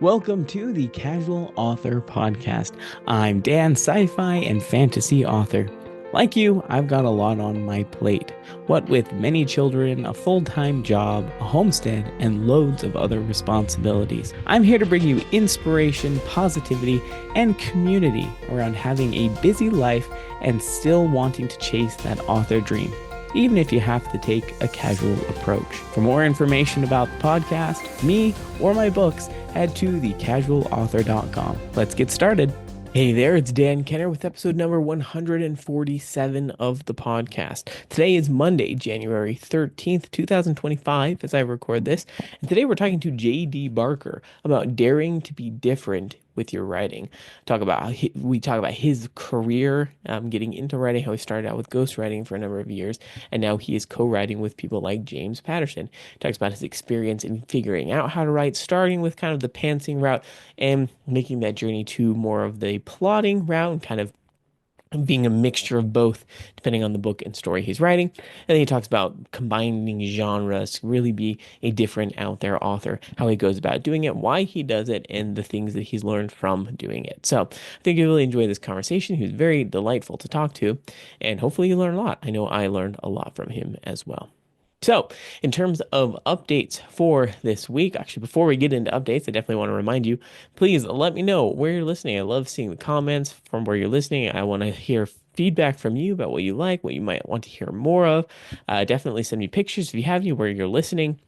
Welcome to the Casual Author Podcast. I'm Dan, sci-fi and fantasy author. Like you, I've got a lot on my plate. What with many children, a full-time job, a homestead, and loads of other responsibilities. I'm here to bring you inspiration, positivity, and community around having a busy life and still wanting to chase that author dream, even if you have to take a casual approach. For more information about the podcast, me, or my books, head to thecasualauthor.com. Let's get started. Hey there, it's Dan Kenner with episode number 147 of the podcast. Today is Monday, January 13th, 2025, as I record this. And today we're talking to J.D. Barker about daring to be different with your writing. We talk about his career, getting into writing, how he started out with ghostwriting for a number of years, and now he is co-writing with people like James Patterson. Talks about his experience in figuring out how to write, starting with kind of the pantsing route and making that journey to more of the plotting route and kind of being a mixture of both, depending on the book and story he's writing. And then he talks about combining genres to really be a different out there author, how he goes about doing it, why he does it, and the things that he's learned from doing it. So I think you really enjoy this conversation. He was very delightful to talk to, and hopefully you learn a lot. I know I learned a lot from him as well. So, in terms of updates for this week, actually, before we get into updates, I definitely want to remind you, please let me know where you're listening. I love seeing the comments from where you're listening. I want to hear feedback from you about what you like, what you might want to hear more of. Definitely send me pictures if you have any where you're listening.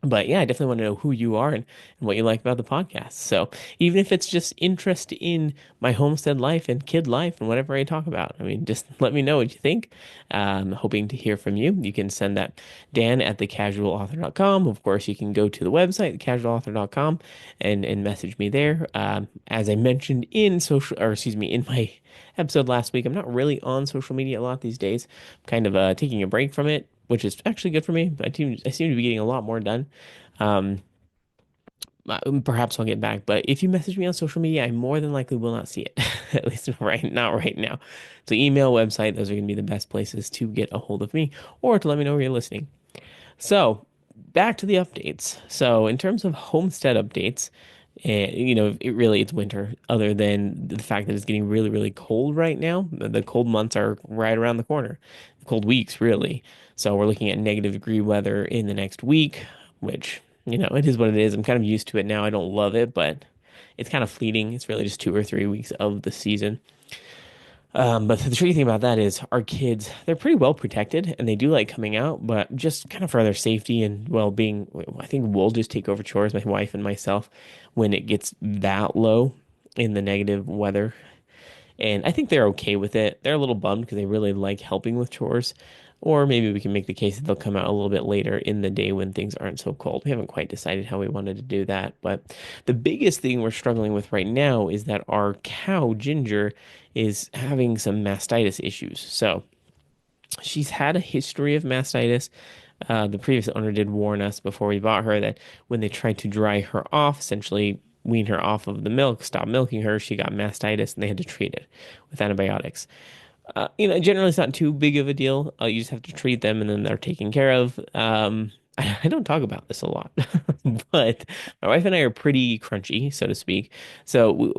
But yeah, I definitely want to know who you are and what you like about the podcast. So even if it's just interest in my homestead life and kid life and whatever I talk about, I mean, just let me know what you think. Hoping to hear from you. You can send that Dan at thecasualauthor.com. Of course, you can go to the website, thecasualauthor.com, and message me there. As I mentioned in my episode last week, I'm not really on social media a lot these days. I'm kind of taking a break from it, which is actually good for me. I seem to be getting a lot more done. Um, Perhaps I'll get back, but if you message me on social media, I more than likely will not see it. At least not right now. So email, website, those are going to be the best places to get a hold of me or to let me know where you're listening. So back to the updates. So in terms of homestead updates, it's winter, other than the fact that it's getting really, really cold right now. The cold months are right around the corner, cold weeks, really. So we're looking at negative degree weather in the next week, which, it is what it is. I'm kind of used to it now. I don't love it, but it's kind of fleeting. It's really just 2 or 3 weeks of the season. But the tricky thing about that is our kids, they're pretty well protected and they do like coming out, but just kind of for their safety and well-being, I think we'll just take over chores, my wife and myself, when it gets that low in the negative weather. And I think they're okay with it. They're a little bummed because they really like helping with chores. Or maybe we can make the case that they'll come out a little bit later in the day when things aren't so cold. We haven't quite decided how we wanted to do that. But the biggest thing we're struggling with right now is that our cow, Ginger, is having some mastitis issues. So she's had a history of mastitis. The previous owner did warn us before we bought her that when they tried to dry her off, essentially wean her off of the milk, stop milking her, she got mastitis and they had to treat it with antibiotics. Generally it's not too big of a deal. You just have to treat them and then they're taken care of. I don't talk about this a lot, but my wife and I are pretty crunchy, so to speak. So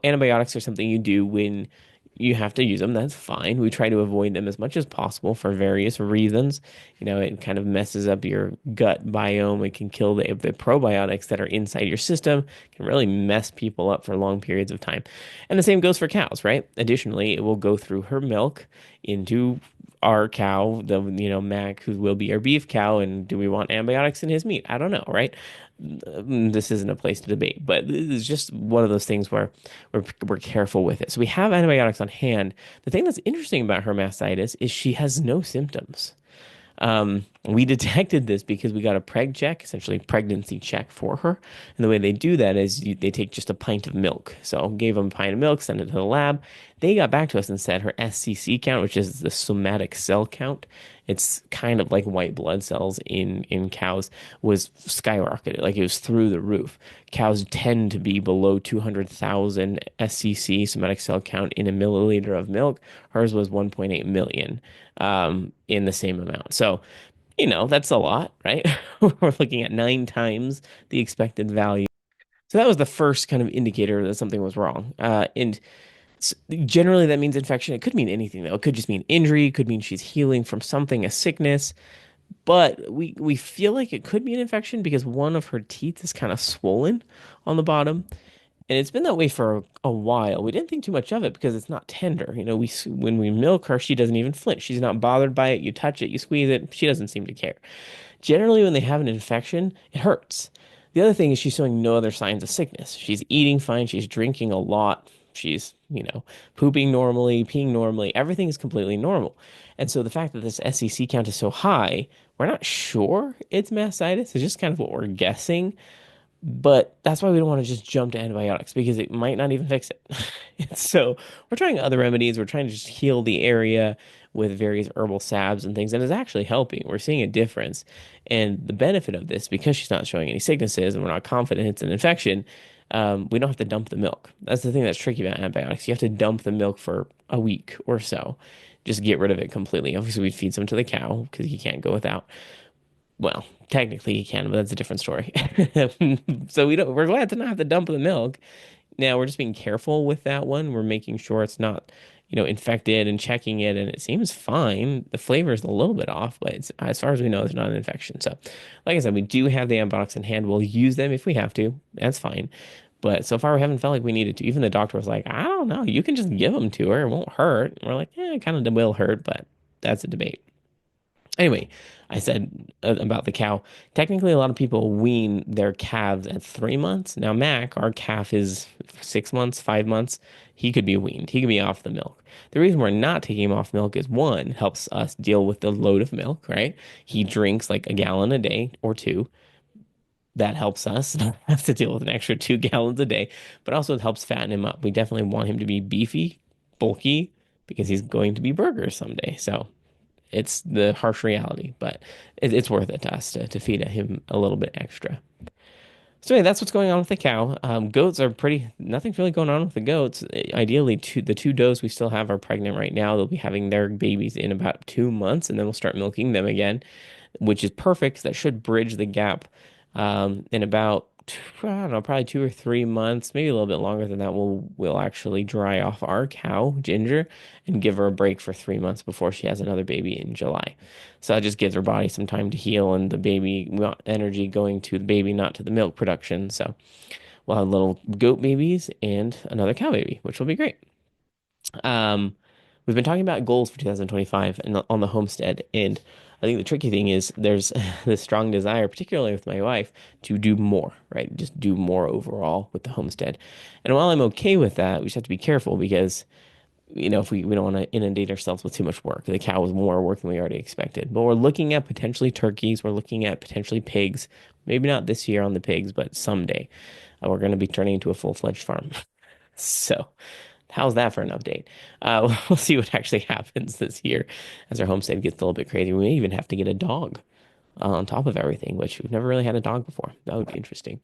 antibiotics are something you do when you have to use them. That's fine. We try to avoid them as much as possible for various reasons. It kind of messes up your gut biome. It can kill the probiotics that are inside your system. It can really mess people up for long periods of time. And the same goes for cows, right? Additionally, it will go through her milk into our cow, Mac, who will be our beef cow. And do we want antibiotics in his meat? I don't know, right? This isn't a place to debate, but this is just one of those things where we're careful with it. So we have antibiotics on hand. The thing that's interesting about her mastitis is she has no symptoms. We detected this because we got a preg check, essentially pregnancy check for her. And the way they do that is they take just a pint of milk. So gave them a pint of milk, sent it to the lab. They got back to us and said her SCC count, which is the somatic cell count, it's kind of like white blood cells in cows, was skyrocketed. Like it was through the roof. Cows tend to be below 200,000 SCC, somatic cell count, in a milliliter of milk. Hers was 1.8 million in the same amount. So, that's a lot, right? We're looking at 9 times the expected value. So that was the first kind of indicator that something was wrong. And generally that means infection. It could mean anything though. It could just mean injury. It could mean she's healing from something, a sickness. But we feel like it could be an infection because one of her teeth is kind of swollen on the bottom. And it's been that way for a while. We didn't think too much of it because it's not tender. When we milk her, she doesn't even flinch. She's not bothered by it. You touch it, you squeeze it, she doesn't seem to care. Generally, when they have an infection, it hurts. The other thing is she's showing no other signs of sickness. She's eating fine, she's drinking a lot, she's, pooping normally, peeing normally. Everything is completely normal. And so the fact that this SEC count is so high, we're not sure it's mastitis. It's just kind of what we're guessing. But that's why we don't want to just jump to antibiotics because it might not even fix it. So we're trying other remedies. We're trying to just heal the area with various herbal salves and things, and it's actually helping. We're seeing a difference. And the benefit of this, because she's not showing any sicknesses and we're not confident it's an infection, we don't have to dump the milk. That's the thing that's tricky about antibiotics. You have to dump the milk for a week or so. Just get rid of it completely. Obviously, we'd feed some to the cow because you can't go without. Well, technically you can, but that's a different story. So we're glad to not have to dump the milk. Now we're just being careful with that one. We're making sure it's not, infected and checking it, and it seems fine. The flavor is a little bit off, but as far as we know, it's not an infection. So, like I said, we do have the antibiotics in hand. We'll use them if we have to. That's fine. But so far, we haven't felt like we needed to. Even the doctor was like, I don't know, you can just give them to her. It won't hurt. And we're like, yeah, it kind of will hurt, but that's a debate. Anyway, I said about the cow. Technically, a lot of people wean their calves at 3 months. Now, Mac, our calf is 6 months, 5 months. He could be weaned. He could be off the milk. The reason we're not taking him off milk is one, helps us deal with the load of milk, right? He drinks like a gallon a day or two. That helps us not have to deal with an extra 2 gallons a day, but also it helps fatten him up. We definitely want him to be beefy, bulky, because he's going to be burgers someday. So it's the harsh reality, but it's worth it to us to feed him a little bit extra. So anyway, that's what's going on with the cow. Goats are nothing's really going on with the goats. Ideally, the two does we still have are pregnant right now. They'll be having their babies in about 2 months, and then we'll start milking them again, which is perfect. That should bridge the gap in about, I don't know, probably 2 or 3 months, maybe a little bit longer than that. We'll actually dry off our cow, Ginger, and give her a break for 3 months before she has another baby in July. So that just gives her body some time to heal, and the baby, we want energy going to the baby, not to the milk production. So we'll have little goat babies and another cow baby, which will be great. Um, we've been talking about goals for 2025 and on the homestead, and I think the tricky thing is there's this strong desire, particularly with my wife, to do more, right? Just do more overall with the homestead. And while I'm okay with that, we just have to be careful because, if we don't want to inundate ourselves with too much work. The cow was more work than we already expected. But we're looking at potentially turkeys. We're looking at potentially pigs. Maybe not this year on the pigs, but someday. We're going to be turning into a full-fledged farm. So how's that for an update? We'll see what actually happens this year as our homestead gets a little bit crazy. We may even have to get a dog on top of everything, which we've never really had a dog before. That would be interesting.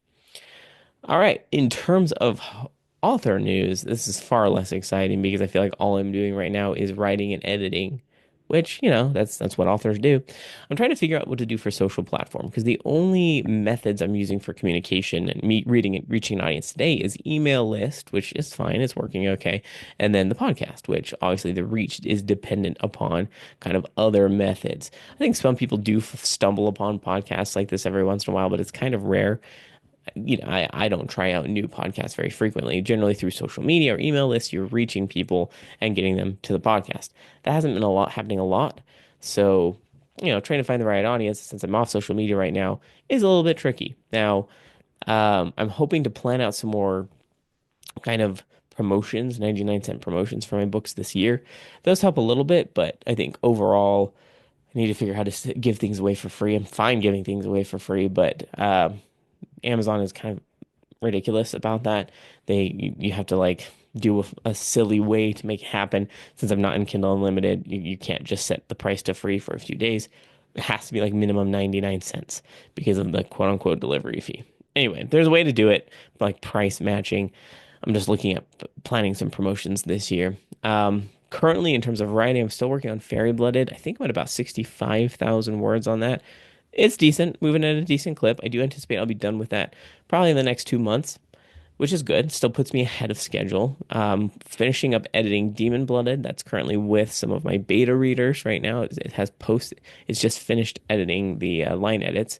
All right. In terms of author news, this is far less exciting because I feel like all I'm doing right now is writing and editing, which, that's what authors do. I'm trying to figure out what to do for social platform because the only methods I'm using for communication and me reading and reaching an audience today is email list, which is fine, it's working okay, and then the podcast, which obviously the reach is dependent upon kind of other methods. I think some people do stumble upon podcasts like this every once in a while, but it's kind of rare. I don't try out new podcasts very frequently. Generally through social media or email lists, you're reaching people and getting them to the podcast. That hasn't been happening a lot. So, trying to find the right audience since I'm off social media right now is a little bit tricky. Now, I'm hoping to plan out some more kind of promotions, 99-cent promotions for my books this year. Those help a little bit, but I think overall, I need to figure out how to give things away for free. I'm fine giving things away for free, but Amazon is kind of ridiculous about that. You have to like do a silly way to make it happen. Since I'm not in Kindle Unlimited, you can't just set the price to free for a few days. It has to be like minimum 99 cents because of the quote unquote delivery fee. Anyway, there's a way to do it, like price matching. I'm just looking at planning some promotions this year. Currently, in terms of writing, I'm still working on Fairy Blooded. I think I'm at about 65,000 words on that. It's decent, moving at a decent clip. I do anticipate I'll be done with that probably in the next 2 months. which is good. Still puts me ahead of schedule. Finishing up editing Demon Blooded. That's currently with some of my beta readers right now. It has posted. It's just finished editing the line edits,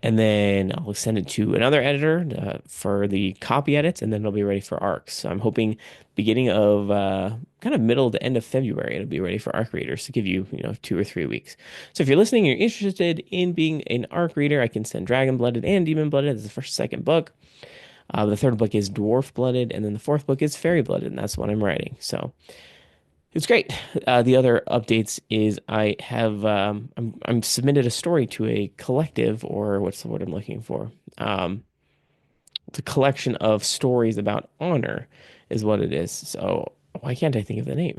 and then I'll send it to another editor for the copy edits, and then it'll be ready for ARCs. So I'm hoping beginning of kind of middle to end of February, it'll be ready for ARC readers to give you, 2 or 3 weeks. So if you're listening, you're interested in being an ARC reader, I can send Dragon Blooded and Demon Blooded as the first, second book. The third book is Dwarf Blooded, and then the fourth book is Fairy Blooded, and that's what I'm writing. So it's great. The other updates is I have I'm submitted a story to a collective, or what's the word I'm looking for? It's a collection of stories about honor, is what it is. So why can't I think of the name?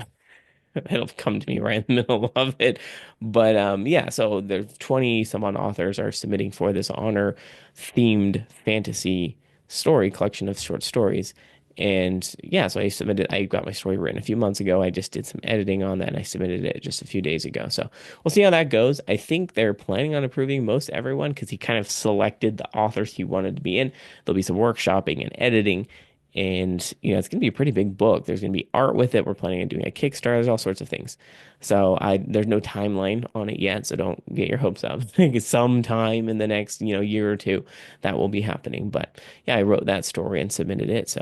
It'll come to me right in the middle of it. But yeah, so there's 20 some odd authors are submitting for this honor themed fantasy story collection of short stories. And yeah, so I got my story written a few months ago. I just did some editing on that and I submitted it just a few days ago. So we'll see how that goes. I think they're planning on approving most everyone because he kind of selected the authors he wanted to be in. There'll be some workshopping and editing, and it's going to be a pretty big book. There's going to be art with it. We're planning on doing a Kickstarter. There's all sorts of things. So there's no timeline on it yet, so don't get your hopes up. Sometime in the next, year or two, that will be happening. But yeah, I wrote that story and submitted it, so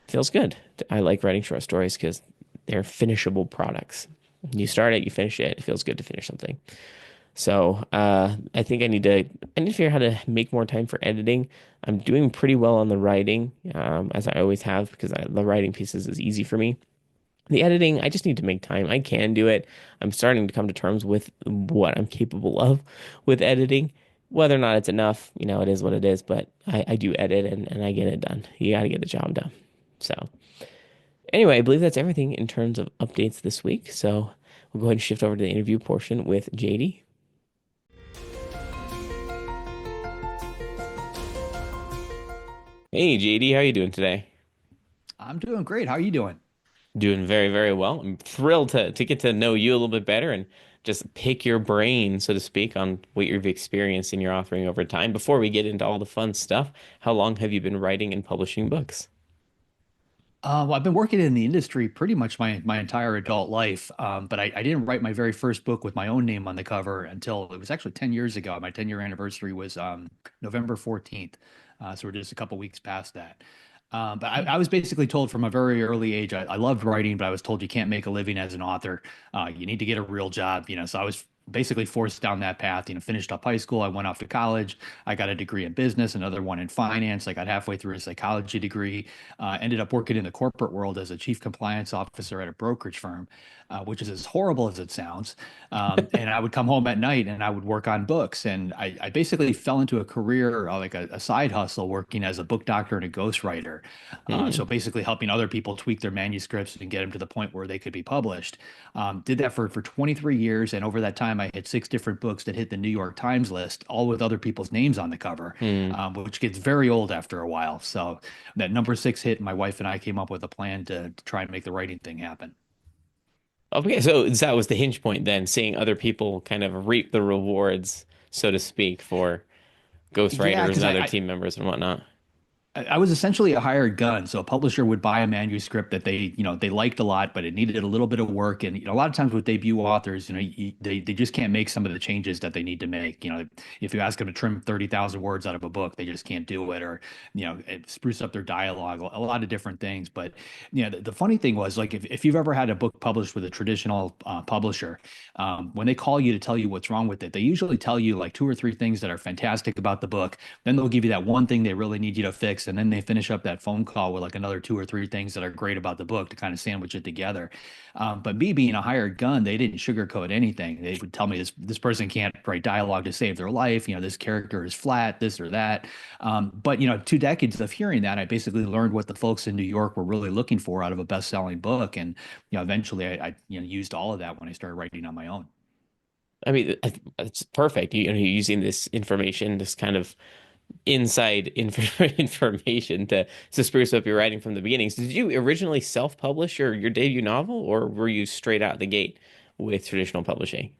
it feels good. I like writing short stories because they're finishable products. You start it, you finish it. It feels good to finish something. So I think I need to figure out how to make more time for editing. I'm doing pretty well on the writing, as I always have, because the writing pieces is easy for me. The editing, I just need to make time. I can do it. I'm starting to come to terms with what I'm capable of with editing. Whether or not it's enough, it is what it is, but I do edit and I get it done. You got to get the job done. So anyway, I believe that's everything in terms of updates this week. So we'll go ahead and shift over to the interview portion with JD. Hey JD, how you doing today? I'm doing great. How are you doing? Doing very, very well. I'm thrilled to get to know you a little bit better and just pick your brain, so to speak, on what you've experienced in your authoring over time. Before we get into all the fun stuff, how long have you been writing and publishing books? Well, I've been working in the industry pretty much my entire adult life, but I didn't write my very first book with my own name on the cover until it was actually 10 years ago. My 10-year anniversary was November 14th. So we're just a couple weeks past that. But I was basically told from a very early age, I loved writing, but I was told you can't make a living as an author. You need to get a real job, so I was basically forced down that path, finished up high school. I went off to college. I got a degree in business, another one in finance. I got halfway through a psychology degree, ended up working in the corporate world as a chief compliance officer at a brokerage firm, which is as horrible as it sounds. And I would come home at night and I would work on books. And I basically fell into a career, like a side hustle, working as a book doctor and a ghostwriter. So Hmm. basically helping other people tweak their manuscripts and get them to the point where they could be published. Did that for 23 years. And over that time, I had six different books that hit the New York Times list, all with other people's names on the cover, Hmm. which gets very old after a while. So that number six hit, my wife and I came up with a plan to try and make the writing thing happen. Okay, so that was the hinge point then, seeing other people kind of reap the rewards, so to speak, for Yeah, ghostwriters because and other I, team members and whatnot. I was essentially a hired gun. So a publisher would buy a manuscript that they liked a lot, but it needed a little bit of work. And, a lot of times with debut authors, they just can't make some of the changes that they need to make. If you ask them to trim 30,000 words out of a book, they just can't do it, or, spruce up their dialogue, a lot of different things. But, the funny thing was, like, if you've ever had a book published with a traditional publisher, when they call you to tell you what's wrong with it, they usually tell you like two or three things that are fantastic about the book. Then they'll give you that one thing they really need you to fix, and then they finish up that phone call with like another two or three things that are great about the book to kind of sandwich it together. But me being a hired gun, they didn't sugarcoat anything. They would tell me this person can't write dialogue to save their life. This character is flat, this or that. But 2 decades of hearing that, I basically learned what the folks in New York were really looking for out of a best-selling book, and eventually I used all of that when I started writing on my own. I mean, it's perfect. You're using this information, this kind of inside information to spruce up your writing from the beginning. So did you originally self-publish your debut novel, or were you straight out the gate with traditional publishing?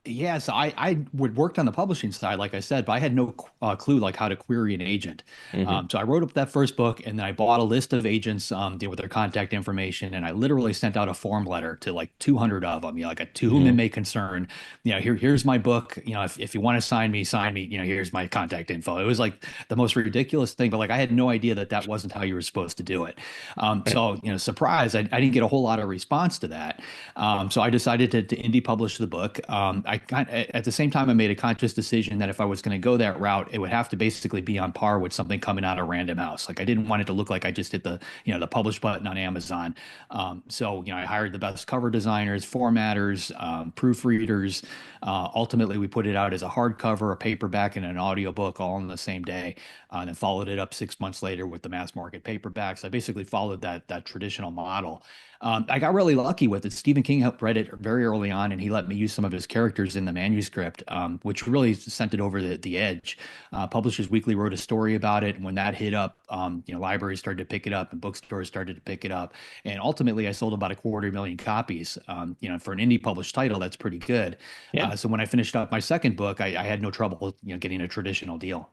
Yeah, so I would worked on the publishing side, like I said, but I had no clue like how to query an agent. Hmm. So I wrote up that first book, and then I bought a list of agents, with their contact information, and I literally sent out a form letter to like 200 of them. Like a to whom it Hmm. may concern. Here's my book. If you want to sign me, sign me. Here's my contact info. It was like the most ridiculous thing, but like I had no idea that that wasn't how you were supposed to do it. Right. Surprise, I didn't get a whole lot of response to that. So I decided to indie publish the book. At the same time, I made a conscious decision that if I was going to go that route, it would have to basically be on par with something coming out of Random House. Like I didn't want it to look like I just hit the publish button on Amazon. I hired the best cover designers, formatters, proofreaders. Ultimately, we put it out as a hardcover, a paperback, and an audiobook all in the same day, and then followed it up 6 months later with the mass market paperbacks. I basically followed that traditional model. I got really lucky with it. Stephen King helped write it very early on, and he let me use some of his characters in the manuscript, which really sent it over the edge. Publishers Weekly wrote a story about it, and when that hit up, libraries started to pick it up, and bookstores started to pick it up, and ultimately, I sold about a quarter million copies. For an indie published title, that's pretty good. Yeah. So when I finished up my second book, I had no trouble, getting a traditional deal.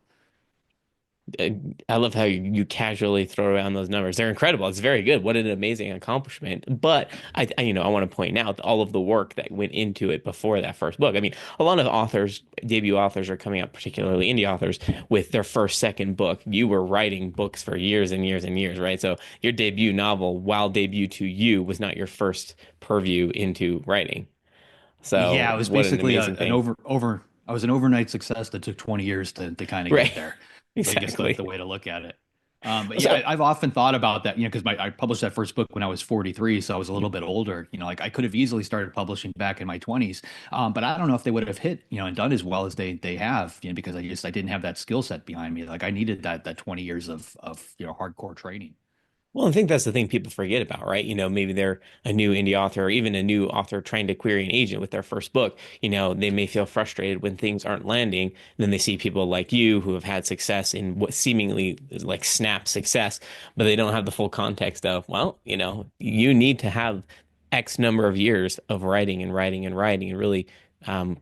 Uh, I love how you casually throw around those numbers. They're incredible. It's very good. What an amazing accomplishment. But I want to point out all of the work that went into it before that first book. I mean, a lot of authors, debut authors are coming up, particularly indie authors, with their first, second book. You were writing books for years and years and years, right? So your debut novel, while debut to you, was not your first purview into writing. So Yeah, it was what an basically amazing an thing. over. I was an overnight success that took 20 years to kind of Right. get there. I guess the Exactly. way to look at it. But yeah, So I've often thought about that, because I published that first book when I was 43, so I was a little bit older. Like I could have easily started publishing back in my 20s, but I don't know if they would have hit, and done as well as they have, because I didn't have that skill set behind me. Like I needed that 20 years of hardcore training. Well, I think that's the thing people forget about, right? Maybe they're a new indie author or even a new author trying to query an agent with their first book. They may feel frustrated when things aren't landing. Then they see people like you who have had success in what seemingly is like snap success, but they don't have the full context of, well, you need to have X number of years of writing and writing and writing and really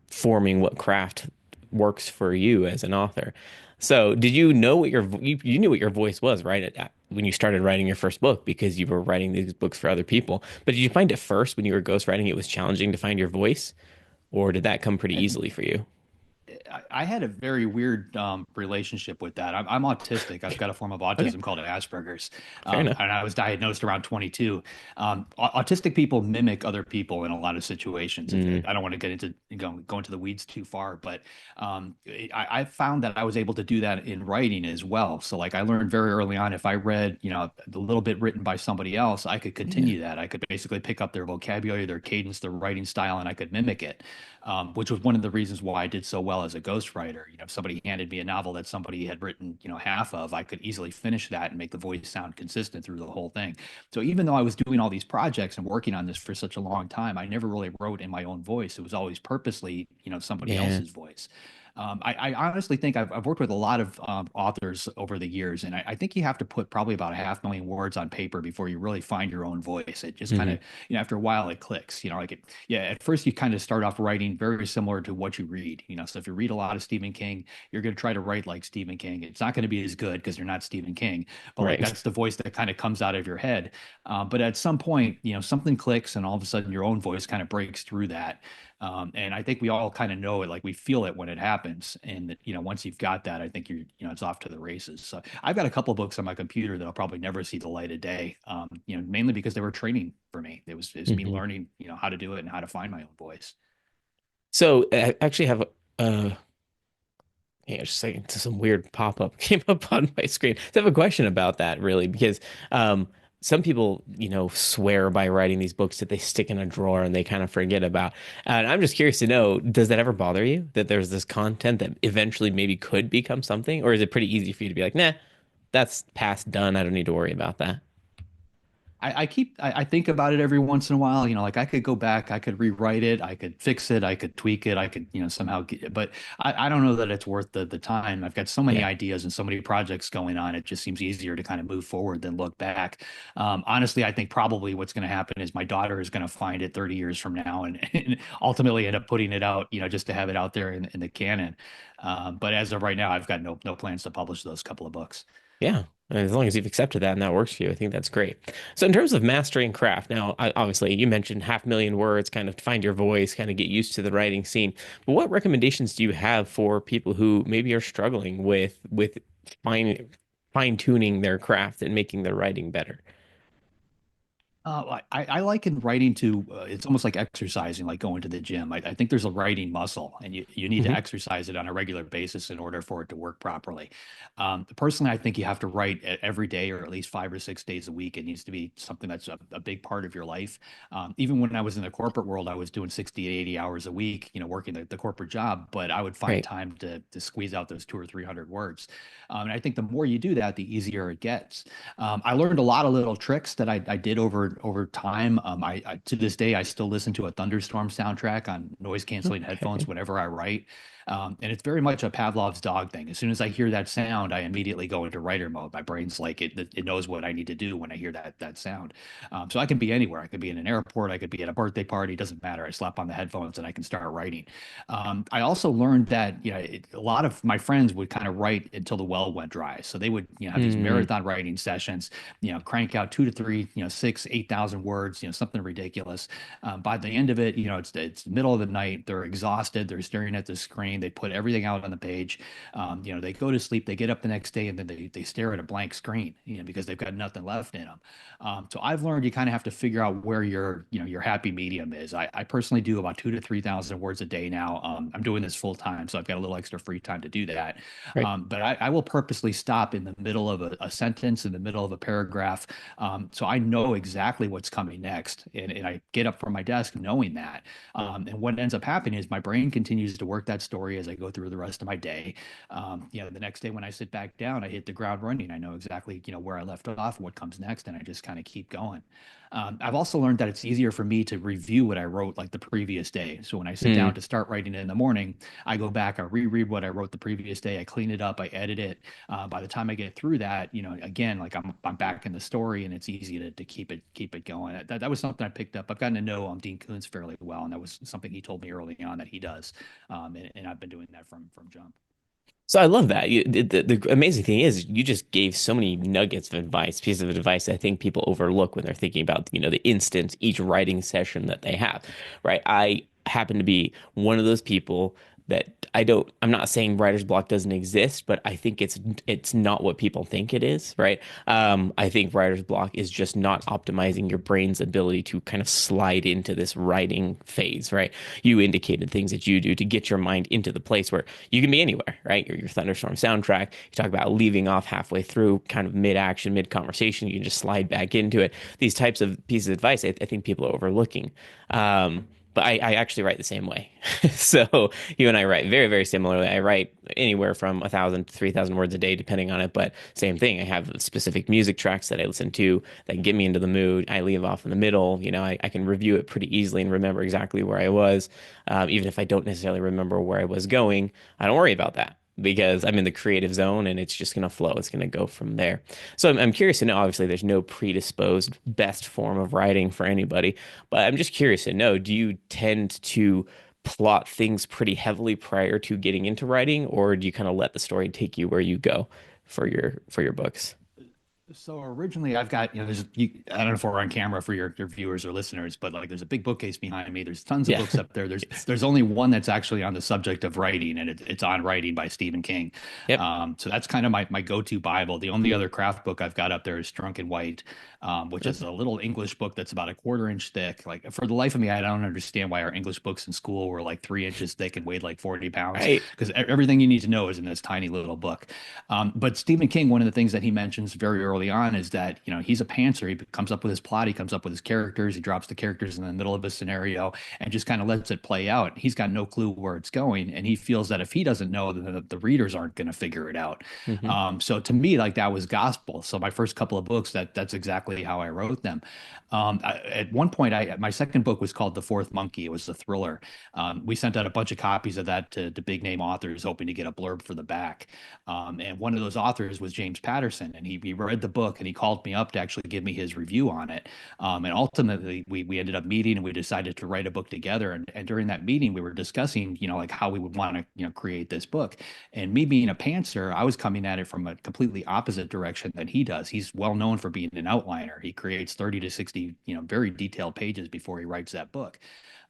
forming what craft works for you as an author. So, did you know what you knew what your voice was, right? When you started writing your first book because you were writing these books for other people. But did you find at first when you were ghostwriting it was challenging to find your voice, or did that come pretty easily for you? I had a very weird relationship with that. I'm autistic. I've got a form of Okay, autism called Asperger's, fair enough. and I was diagnosed around 22. Autistic people mimic other people in a lot of situations. Mm, I don't want to get into go into the weeds too far, but I found that I was able to do that in writing as well. So like I learned very early on, if I read, a little bit written by somebody else, I could yeah, continue that. I could basically pick up their vocabulary, their cadence, their writing style, and I could mimic it, which was one of the reasons why I did so well as a ghostwriter. If somebody handed me a novel that somebody had written, half of, I could easily finish that and make the voice sound consistent through the whole thing. So even though I was doing all these projects and working on this for such a long time, I never really wrote in my own voice. It was always purposely, somebody yeah. else's voice. I honestly think I've worked with a lot of authors over the years, and I think you have to put probably about 500,000 words on paper before you really find your own voice. It just kind Hmm. of, after a while, it clicks. Yeah. At first, you kind of start off writing very similar to what you read. So if you read a lot of Stephen King, you're going to try to write like Stephen King. It's not going to be as good because you're not Stephen King, but like Right. that's the voice that kind of comes out of your head. But at some point, something clicks, and all of a sudden, your own voice kind of breaks through that. And I think we all kind of know it, like we feel it when it happens. And once you've got that, I think it's off to the races. So I've got a couple books on my computer that'll probably never see the light of day. Mainly because they were training for me. It was me Hmm. learning, how to do it and how to find my own voice. So I actually have yeah, just like some weird pop-up came up on my screen. So I have a question about that really because um some people, swear by writing these books that they stick in a drawer and they kind of forget about. And I'm just curious to know, does that ever bother you that there's this content that eventually maybe could become something? Or is it pretty easy for you to be like, nah, that's past done. I don't need to worry about that. I think about it every once in a while, like I could go back, I could rewrite it, I could fix it, I could tweak it, I could, somehow get it, but I don't know that it's worth the time. I've got so many Yeah. ideas and so many projects going on. It just seems easier to kind of move forward than look back. Honestly, I think probably what's going to happen is my daughter is going to find it 30 years from now and ultimately end up putting it out, just to have it out there in the canon. But as of right now, I've got no plans to publish those couple of books. Yeah. And as long as you've accepted that and that works for you, I think that's great. So, in terms of mastering craft, now, obviously, you mentioned 500,000 words, kind of find your voice, kind of get used to the writing scene. But what recommendations do you have for people who maybe are struggling with fine tuning their craft and making their writing better? I liken writing to it's almost like exercising, like going to the gym. I think there's a writing muscle, and you need to Hmm. exercise it on a regular basis in order for it to work properly. Personally, I think you have to write every day or at least 5 or 6 days a week. It needs to be something that's a big part of your life. Even when I was in the corporate world, I was doing 60 to 80 hours a week, working the corporate job, but I would find Right. time to squeeze out those 200 or 300 words. And I think the more you do that, the easier it gets. I learned a lot of little tricks that I did over time. I to this day I still listen to a thunderstorm soundtrack on noise canceling headphones Okay. whenever I write. And it's very much a Pavlov's dog thing. As soon as I hear that sound, I immediately go into writer mode. My brain's like it knows what I need to do when I hear that sound. So I can be anywhere. I could be in an airport. I could be at a birthday party. It doesn't matter. I slap on the headphones and I can start writing. I also learned that a lot of my friends would kind of write until the well went dry. So they would have these Mm, marathon writing sessions. Crank out 2 to 3, 6, 8,000 words. Something ridiculous. By the end of it, it's the middle of the night. They're exhausted. They're staring at the screen. They put everything out on the page. They go to sleep. They get up the next day and then they stare at a blank screen. Because they've got nothing left in them. So I've learned you kind of have to figure out where your happy medium is. I personally do about 2 to 3,000 words a day now. I'm doing this full time, so I've got a little extra free time to do that. right. But I will purposely stop in the middle of a sentence, in the middle of a paragraph, so I know exactly what's coming next, and I get up from my desk knowing that. And what ends up happening is my brain continues to work that story as I go through the rest of my day. The next day when I sit back down, I hit the ground running. I know exactly where I left off, what comes next, and I just kind of keep going. I've also learned that it's easier for me to review what I wrote like the previous day. So when I sit Mm. down to start writing in the morning, I go back, I reread what I wrote the previous day, I clean it up, I edit it. By the time I get through that, again, like I'm back in the story, and it's easy to keep it going. That was something I picked up. I've gotten to know Dean Koontz fairly well, and that was something he told me early on that he does. And I've been doing that from jump. So I love that. The amazing thing is you just gave so many nuggets of advice, pieces of advice I think people overlook when they're thinking about, the instant each writing session that they have, right? I happen to be one of those people that I'm not saying writer's block doesn't exist, but I think it's not what people think it is, right? I think writer's block is just not optimizing your brain's ability to kind of slide into this writing phase, right? You indicated things that you do to get your mind into the place where you can be anywhere, right? Your thunderstorm soundtrack. You talk about leaving off halfway through, kind of mid-action, mid-conversation. You can just slide back into it. These types of pieces of advice, I think people are overlooking. But I actually write the same way. So you and I write very, very similarly. I write anywhere from 1,000 to 3,000 words a day, depending on it. But same thing. I have specific music tracks that I listen to that get me into the mood. I leave off in the middle. I can review it pretty easily and remember exactly where I was. Even if I don't necessarily remember where I was going, I don't worry about that because I'm in the creative zone and it's just going to flow. It's going to go from there. So I'm curious to know, obviously, there's no predisposed best form of writing for anybody, but I'm just curious to know, do you tend to plot things pretty heavily prior to getting into writing, or do you kind of let the story take you where you go for your books? So originally, I've got I don't know if we're on camera for your viewers or listeners, but like there's a big bookcase behind me. There's tons of Yeah. books up there. There's only one that's actually on the subject of writing, and it's on writing by Stephen King. Yep. So that's kind of my go-to Bible. The only other craft book I've got up there is Drunk and White, which is Okay. a little English book that's about a quarter inch thick. Like for the life of me, I don't understand why our English books in school were like 3 inches thick and weighed like 40 pounds, Right. because everything you need to know is in this tiny little book. But Stephen King, one of the things that he mentions very early on is that, he's a pantser. He comes up with his plot, he comes up with his characters, he drops the characters in the middle of a scenario and just kind of lets it play out. He's got no clue where it's going. And he feels that if he doesn't know, then the readers aren't going to figure it out. Hmm. So to me, like that was gospel. So my first couple of books, that's exactly exactly how I wrote them. At one point, my second book was called The Fourth Monkey. It was a thriller. We sent out a bunch of copies of that to big name authors, hoping to get a blurb for the back. And one of those authors was James Patterson, and he read the book and he called me up to actually give me his review on it. And ultimately, we ended up meeting and we decided to write a book together. And during that meeting, we were discussing, like how we would want to, create this book. And me being a pantser, I was coming at it from a completely opposite direction than he does. He's well known for being an outliner. He creates 30 to 60, very detailed pages before he writes that book.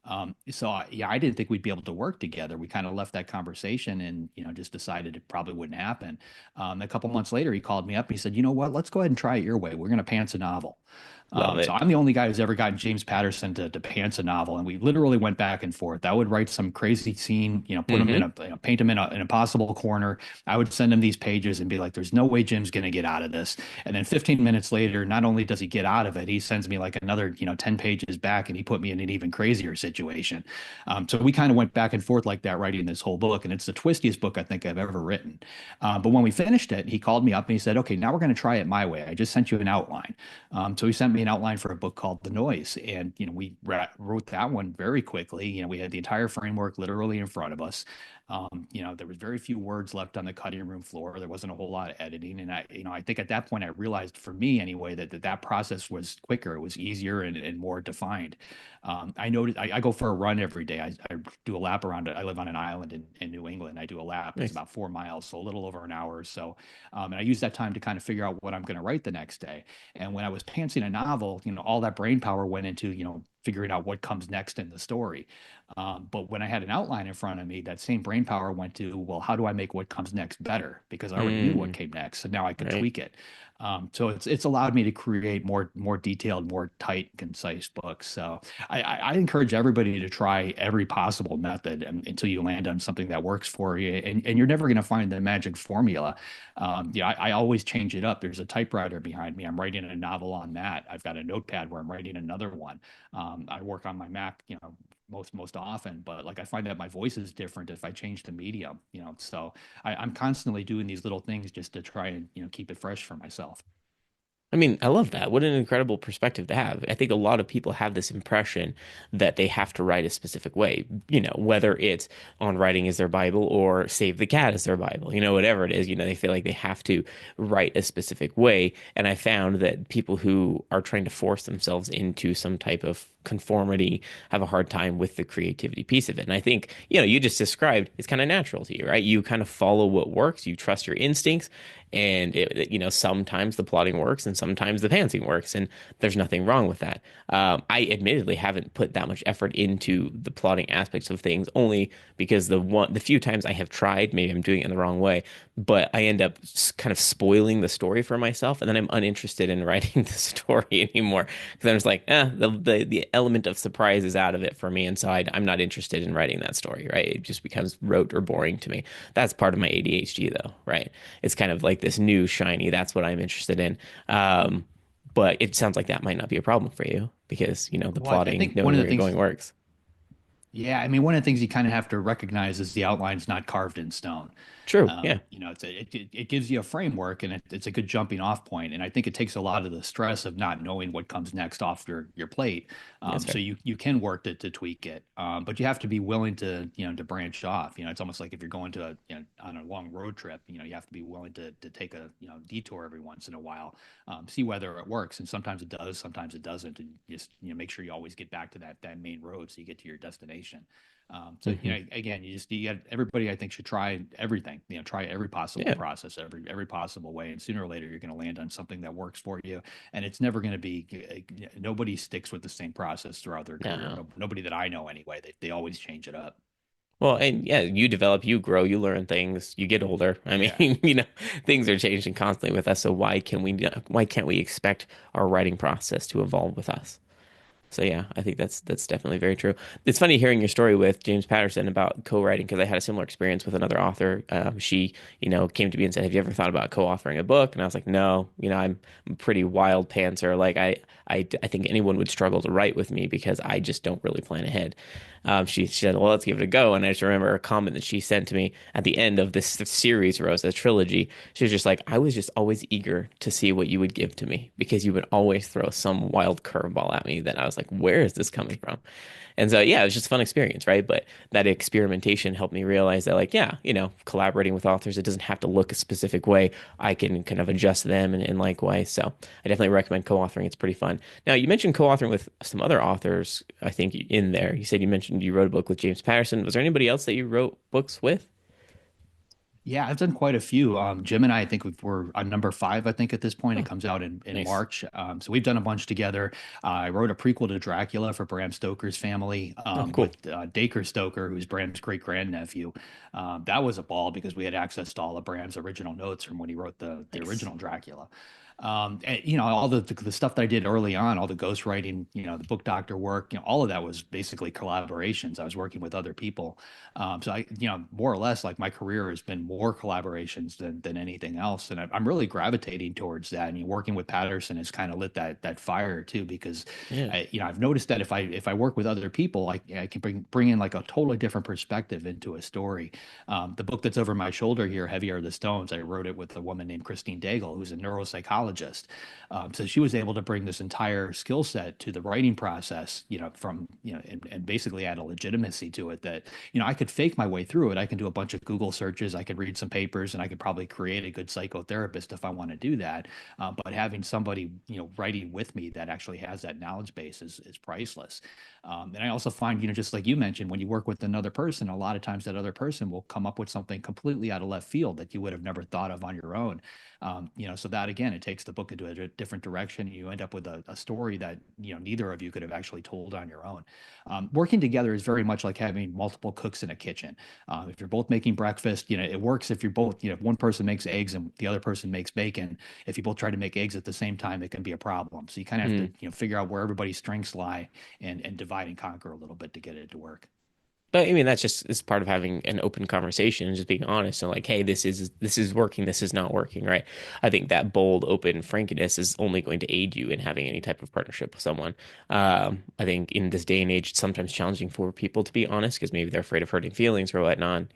Yeah, I didn't think we'd be able to work together. We kind of left that conversation and, just decided it probably wouldn't happen. A couple months later, he called me up and he said, you know what, let's go ahead and try it your way. We're going to pants a novel. Love it. So I'm the only guy who's ever gotten James Patterson to pants a novel, and we literally went back and forth. I would write some crazy scene, put him in paint him in an impossible corner. I would send him these pages and be like, "There's no way Jim's going to get out of this." And then 15 minutes later, not only does he get out of it, he sends me like another, 10 pages back, and he put me in an even crazier situation. So we kind of went back and forth like that, writing this whole book, and it's the twistiest book I think I've ever written. But when we finished it, he called me up and he said, "Okay, now we're going to try it my way. I just sent you an outline." So he sent me an outline for a book called The Noise. And, we wrote that one very quickly. We had the entire framework literally in front of us. There was very few words left on the cutting room floor. There wasn't a whole lot of editing. And I think at that point I realized, for me anyway, that process was quicker. It was easier and more defined. I noticed I go for a run every day. I do a lap around it. I live on an island in New England. I do a lap. Nice. It's about 4 miles, so a little over an hour or so. And I use that time to kind of figure out what I'm going to write the next day. And when I was pantsing a novel, all that brain power went into, figuring out what comes next in the story. But when I had an outline in front of me, that same brain power went to, well, how do I make what comes next better? Because I already knew what came next, so now I can tweak it. So it's allowed me to create more detailed, more tight, concise books. So I encourage everybody to try every possible method until you land on something that works for you. And you're never going to find the magic formula. I always change it up. There's a typewriter behind me. I'm writing a novel on that. I've got a notepad where I'm writing another one. I work on my Mac, most often, but like I find that my voice is different if I change the medium, so I'm constantly doing these little things just to try and, keep it fresh for myself. I mean, I love that. What an incredible perspective to have. I think a lot of people have this impression that they have to write a specific way, whether it's On Writing is Their Bible or Save the Cat is their Bible, whatever it is, they feel like they have to write a specific way. And I found that people who are trying to force themselves into some type of conformity have a hard time with the creativity piece of it. And I think, you just described it's kind of natural to you, right? You kind of follow what works, you trust your instincts, and sometimes the plotting works and sometimes the pantsing works, and there's nothing wrong with that. I admittedly haven't put that much effort into the plotting aspects of things, only because the few times I have tried, maybe I'm doing it in the wrong way, but I end up kind of spoiling the story for myself, and then I'm uninterested in writing the story anymore because I'm just like, the element of surprise is out of it for me, and so I'm not interested in writing that story, right? It just becomes rote or boring to me. That's part of my ADHD, though, right? It's kind of like this new shiny. That's what I'm interested in. But it sounds like that might not be a problem for you because the Well, I plotting, think knowing one of where the you're things going works. Yeah, I mean, one of the things you kind of have to recognize is the outline's not carved in stone. True. Yeah. It gives you a framework and it's a good jumping off point. And I think it takes a lot of the stress of not knowing what comes next off your plate. That's So fair. you can work to tweak it. But you have to be willing to, to branch off. It's almost like if you're going to on a long road trip, you have to be willing to take a, detour every once in a while, see whether it works. And sometimes it does, sometimes it doesn't. And just, make sure you always get back to that main road so you get to your destination. Again, you got everybody, I think, should try everything, try every possible Yeah. process, every possible way. And sooner or later, you're going to land on something that works for you. And it's never going to be, nobody sticks with the same process throughout their career. No. Nobody that I know anyway, they always change it up. Well, and yeah, you develop, you grow, you learn things, you get older. I Yeah. mean, things are changing constantly with us. So why can't we expect our writing process to evolve with us? So yeah, I think that's definitely very true. It's funny hearing your story with James Patterson about co-writing because I had a similar experience with another author. She, came to me and said, "Have you ever thought about co-authoring a book?" And I was like, "No, I'm a pretty wild pantser. Like I think anyone would struggle to write with me because I just don't really plan ahead." She said, "Well, let's give it a go." And I just remember a comment that she sent to me at the end of this series, Rose, a trilogy. She was just like, "I was just always eager to see what you would give to me because you would always throw some wild curveball at me that I was like, where is this coming from?" And so, yeah, it was just a fun experience, right? But that experimentation helped me realize that, like, yeah, collaborating with authors, it doesn't have to look a specific way. I can kind of adjust them and likewise. So I definitely recommend co-authoring. It's pretty fun. Now, you mentioned co-authoring with some other authors, I think, in there. You said you mentioned you wrote a book with James Patterson. Was there anybody else that you wrote books with? Yeah, I've done quite a few. Jim and I think we're on number five, I think, at this point. It Oh, comes out in nice. March. So we've done a bunch together. I wrote a prequel to Dracula for Bram Stoker's family Oh, cool. with Dacre Stoker, who's Bram's great grandnephew. That was a ball because we had access to all of Bram's original notes from when he wrote the Nice. original Dracula. And, all the stuff that I did early on, all the ghostwriting, the book doctor work, all of that was basically collaborations. I was working with other people. So more or less, like my career has been more collaborations than anything else, and I'm really gravitating towards that. And working with Patterson has kind of lit that fire too, because Yeah. I've noticed that if I work with other people, I can bring in like a totally different perspective into a story. The book that's over my shoulder here, Heavier the Stones, I wrote it with a woman named Christine Daigle, who's a neuropsychologist. So she was able to bring this entire skill set to the writing process, from, and basically add a legitimacy to it that, I could fake my way through it. I can do a bunch of Google searches, I could read some papers, and I could probably create a good psychotherapist if I want to do that. But having somebody, writing with me that actually has that knowledge base is priceless. And I also find, just like you mentioned, when you work with another person, a lot of times that other person will come up with something completely out of left field that you would have never thought of on your own. So that again, it takes the book into a different direction. You end up with a story that neither of you could have actually told on your own. Working together is very much like having multiple cooks in a kitchen. If you're both making breakfast, it works if you're both, if one person makes eggs and the other person makes bacon. If you both try to make eggs at the same time, it can be a problem. So you kind of have to, figure out where everybody's strengths lie and divide and conquer a little bit to get it to work. But I mean, that's just it's part of having an open conversation and just being honest and like, hey, this is working, this is not working, right? I think that bold, open frankness is only going to aid you in having any type of partnership with someone. I think in this day and age, it's sometimes challenging for people to be honest because maybe they're afraid of hurting feelings or whatnot.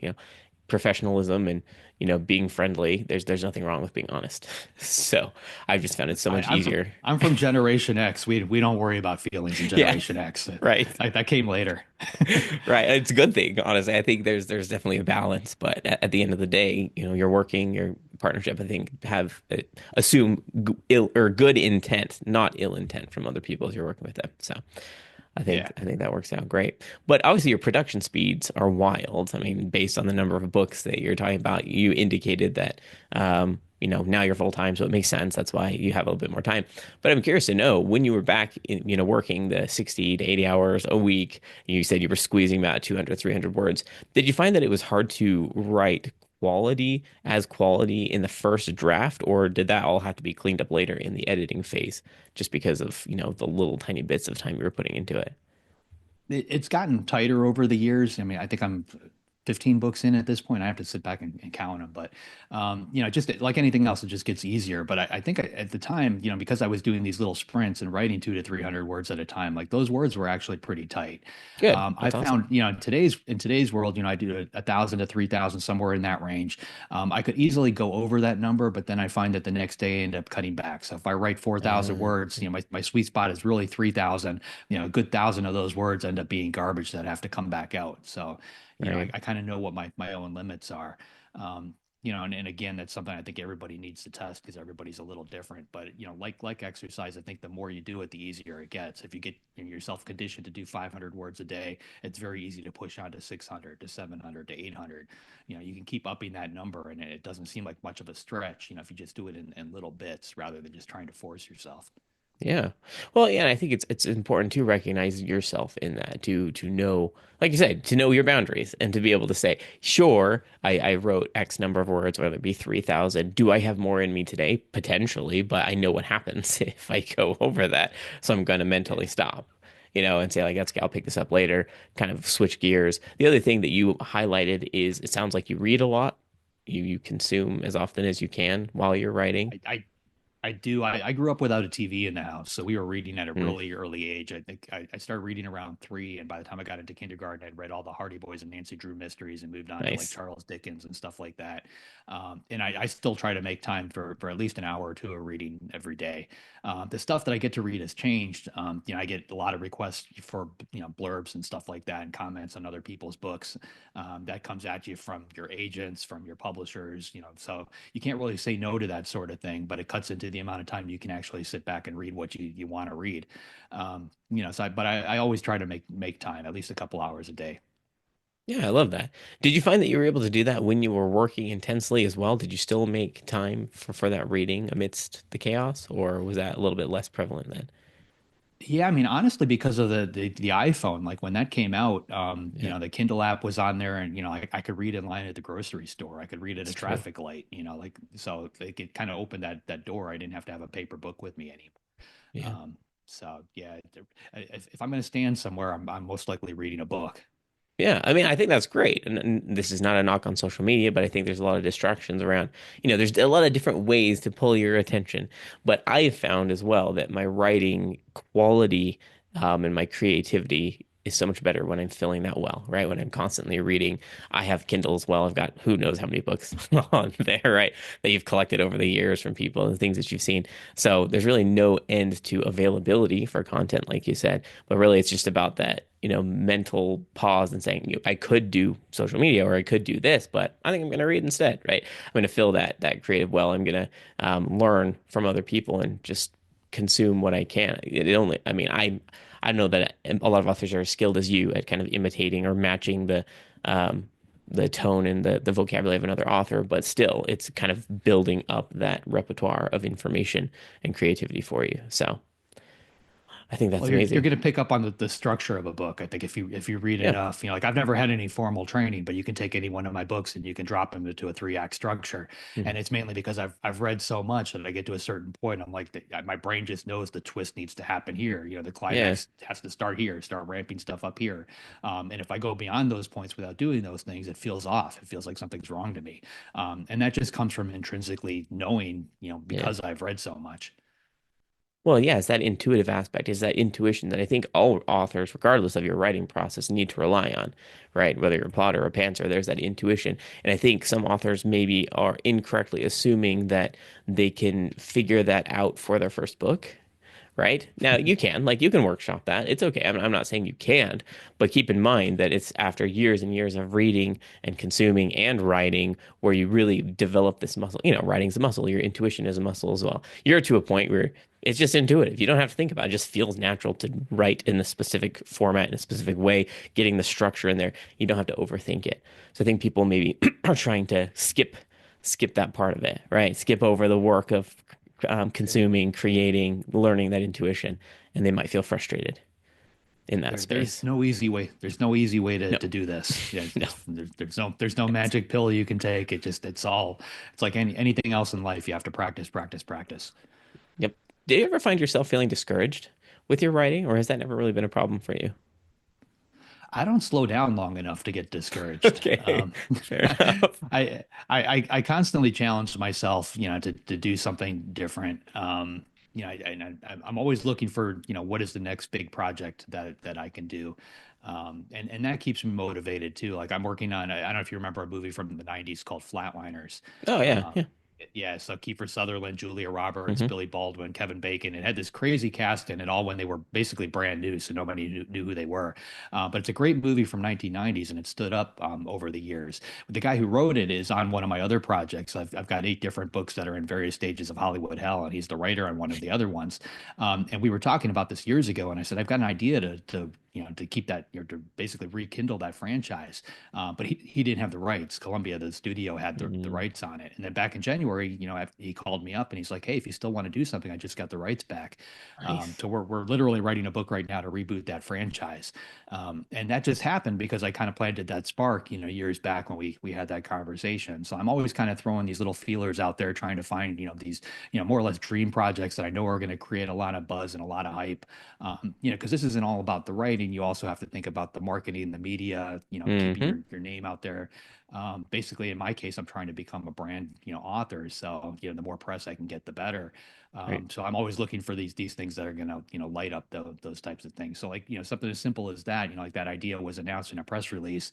Professionalism and being friendly. There's nothing wrong with being honest. So I've just found it so I, much I'm from easier. I'm from Generation X. We don't worry about feelings in Yeah, Generation X. right. That came later. Right. It's a good thing, honestly. I think there's definitely a balance, but at the end of the day, you're working, your partnership, I think, have assume ill or good intent, not ill intent from other people as you're working with them. So I think Yeah. I think that works out great. But obviously your production speeds are wild. I mean, based on the number of books that you're talking about, you indicated that now you're full time, so it makes sense. That's why you have a little bit more time. But I'm curious to know when you were back in, working the 60 to 80 hours a week, you said you were squeezing about 200, 300 words. Did you find that it was hard to write quality in the first draft, or did that all have to be cleaned up later in the editing phase just because of, the little tiny bits of time you were putting into it? It's gotten tighter over the years. I mean, I think I'm 15 books in at this point. I have to sit back and count them, but just like anything else, it just gets easier. But I think at the time, because I was doing these little sprints and writing 200 to 300 words at a time, like those words were actually pretty tight. Good. I That's awesome. found, in today's world, I do 1,000 to 3,000 somewhere in that range. I could easily go over that number, but then I find that the next day I end up cutting back. So if I write 4,000 Uh, words, my sweet spot is really 3,000. A good thousand of those words end up being garbage that have to come back out. So, right. I kind of know what my own limits are. Um, and again, that's something I think everybody needs to test because everybody's a little different. But like exercise, I think the more you do it, the easier it gets. If you get yourself conditioned to do 500 words a day, it's very easy to push on to 600 to 700 to 800. You can keep upping that number, and it doesn't seem like much of a stretch. If you just do it in little bits rather than just trying to force yourself. Yeah. Well, yeah, and I think it's important to recognize yourself in that, to know, like you said, to know your boundaries and to be able to say, sure, I wrote X number of words, whether it be 3,000. Do I have more in me today? Potentially, but I know what happens if I go over that. So I'm going to Yeah. mentally stop, and say like, that's okay, I'll pick this up later, kind of switch gears. The other thing that you highlighted is it sounds like you read a lot. You consume as often as you can while you're writing. I I do. I grew up without a TV in the house, so we were reading at a Mm, really early age. I think I started reading around 3, and by the time I got into kindergarten, I'd read all the Hardy Boys and Nancy Drew mysteries and moved on to like nice. Charles Dickens and stuff like that. And I still try to make time for at least an hour or two of reading every day. The stuff that I get to read has changed. I get a lot of requests for blurbs and stuff like that and comments on other people's books. That comes at you from your agents, from your publishers. So you can't really say no to that sort of thing, but it cuts into the amount of time you can actually sit back and read what you want to read. But I always try to make time, at least a couple hours a day. Yeah, I love that. Did you find that you were able to do that when you were working intensely as well? Did you still make time for that reading amidst the chaos, or was that a little bit less prevalent then? Yeah, I mean, honestly, because of the iPhone, like when that came out, Yeah, the Kindle app was on there, and I could read in line at the grocery store. I could read at it's a true. traffic light. Like so, it kind of opened that door. I didn't have to have a paper book with me anymore. Yeah. So yeah, if I'm going to stand somewhere, I'm most likely reading a book. Yeah, I mean, I think that's great. And this is not a knock on social media, but I think there's a lot of distractions around. There's a lot of different ways to pull your attention. But I have found as well that my writing quality, and my creativity is so much better when I'm feeling that well, right? When I'm constantly reading. I have Kindle as well. I've got who knows how many books on there, right? That you've collected over the years from people and things that you've seen. So there's really no end to availability for content, like you said. But really, it's just about that, mental pause and saying, I could do social media or I could do this, but I think I'm going to read instead, right? I'm going to fill that creative well. I'm going to learn from other people and just consume what I can. I mean, I know that a lot of authors are as skilled as you at kind of imitating or matching the tone and the vocabulary of another author, but still, it's kind of building up that repertoire of information and creativity for you. So I think that's Well, you're amazing. going to pick up on the structure of a book. I think if you read Yeah. enough, like I've never had any formal training, but you can take any one of my books and you can drop them into a 3 act structure. Mhm. And it's mainly because I've read so much that I get to a certain point, I'm like, my brain just knows the twist needs to happen here. The Yeah. climax has to start here, start ramping stuff up here. And if I go beyond those points without doing those things, it feels off. It feels like something's wrong to me. And that just comes from intrinsically knowing, Yeah. because I've read so much. Well, yeah, it's that intuitive aspect, is that intuition that I think all authors, regardless of your writing process, need to rely on, right? Whether you're a plotter or a pantser, there's that intuition. And I think some authors maybe are incorrectly assuming that they can figure that out for their first book, right? Now you can workshop that. It's okay. I'm not saying you can't, but keep in mind that it's after years and years of reading and consuming and writing where you really develop this muscle. Writing's a muscle. Your intuition is a muscle as well. You're to a point where it's just intuitive. You don't have to think about it. It just feels natural to write in a specific format in a specific way, getting the structure in there. You don't have to overthink it. So I think people maybe are trying to skip that part of it, right? Skip over the work of consuming, creating, learning that intuition, and they might feel frustrated in that There's space. no easy way. There's no easy way to, No, to do this. Yeah, no. there's no magic pill you can take. It's like anything else in life. You have to practice, practice, practice. Yep. Do you ever find yourself feeling discouraged with your writing, or has that never really been a problem for you? I don't slow down long enough to get discouraged. Okay, fair enough. I constantly challenge myself, to do something different. I'm always looking for, what is the next big project that I can do. And that keeps me motivated too. Like I'm working on, I don't know if you remember a movie from the 90s called Flatliners. Oh yeah, Um, yeah. yeah, so Kiefer Sutherland, Julia Roberts, Hmm. Billy Baldwin, Kevin Bacon. It had this crazy cast in it all when they were basically brand new, so nobody knew who they were. But it's a great movie from 1990s, and it stood up over the years. The guy who wrote it is on one of my other projects. I've got 8 different books that are in various stages of Hollywood hell, and he's the writer on one of the other ones. And we were talking about this years ago, and I said I've got an idea to keep that, to basically rekindle that franchise. But he didn't have the rights. Columbia, the studio, had the Hmm. rights on it. And then back in January, he called me up and he's like, "Hey, if you still want to do something, I just got the rights back." Nice. So we're literally writing a book right now to reboot that franchise. And that just happened because I kind of planted that spark, years back when we had that conversation. So I'm always kind of throwing these little feelers out there, trying to find, these, more or less dream projects that I know are going to create a lot of buzz and a lot of hype. Because this isn't all about the writing. marketing, you also have to think about the marketing, the media, keeping Hmm. your name out there. Basically, in my case, I'm trying to become a brand, author. So, the more press I can get, the better. Right. So I'm always looking for these things that are gonna, light up those types of things. So like, something as simple as that, like that idea was announced in a press release.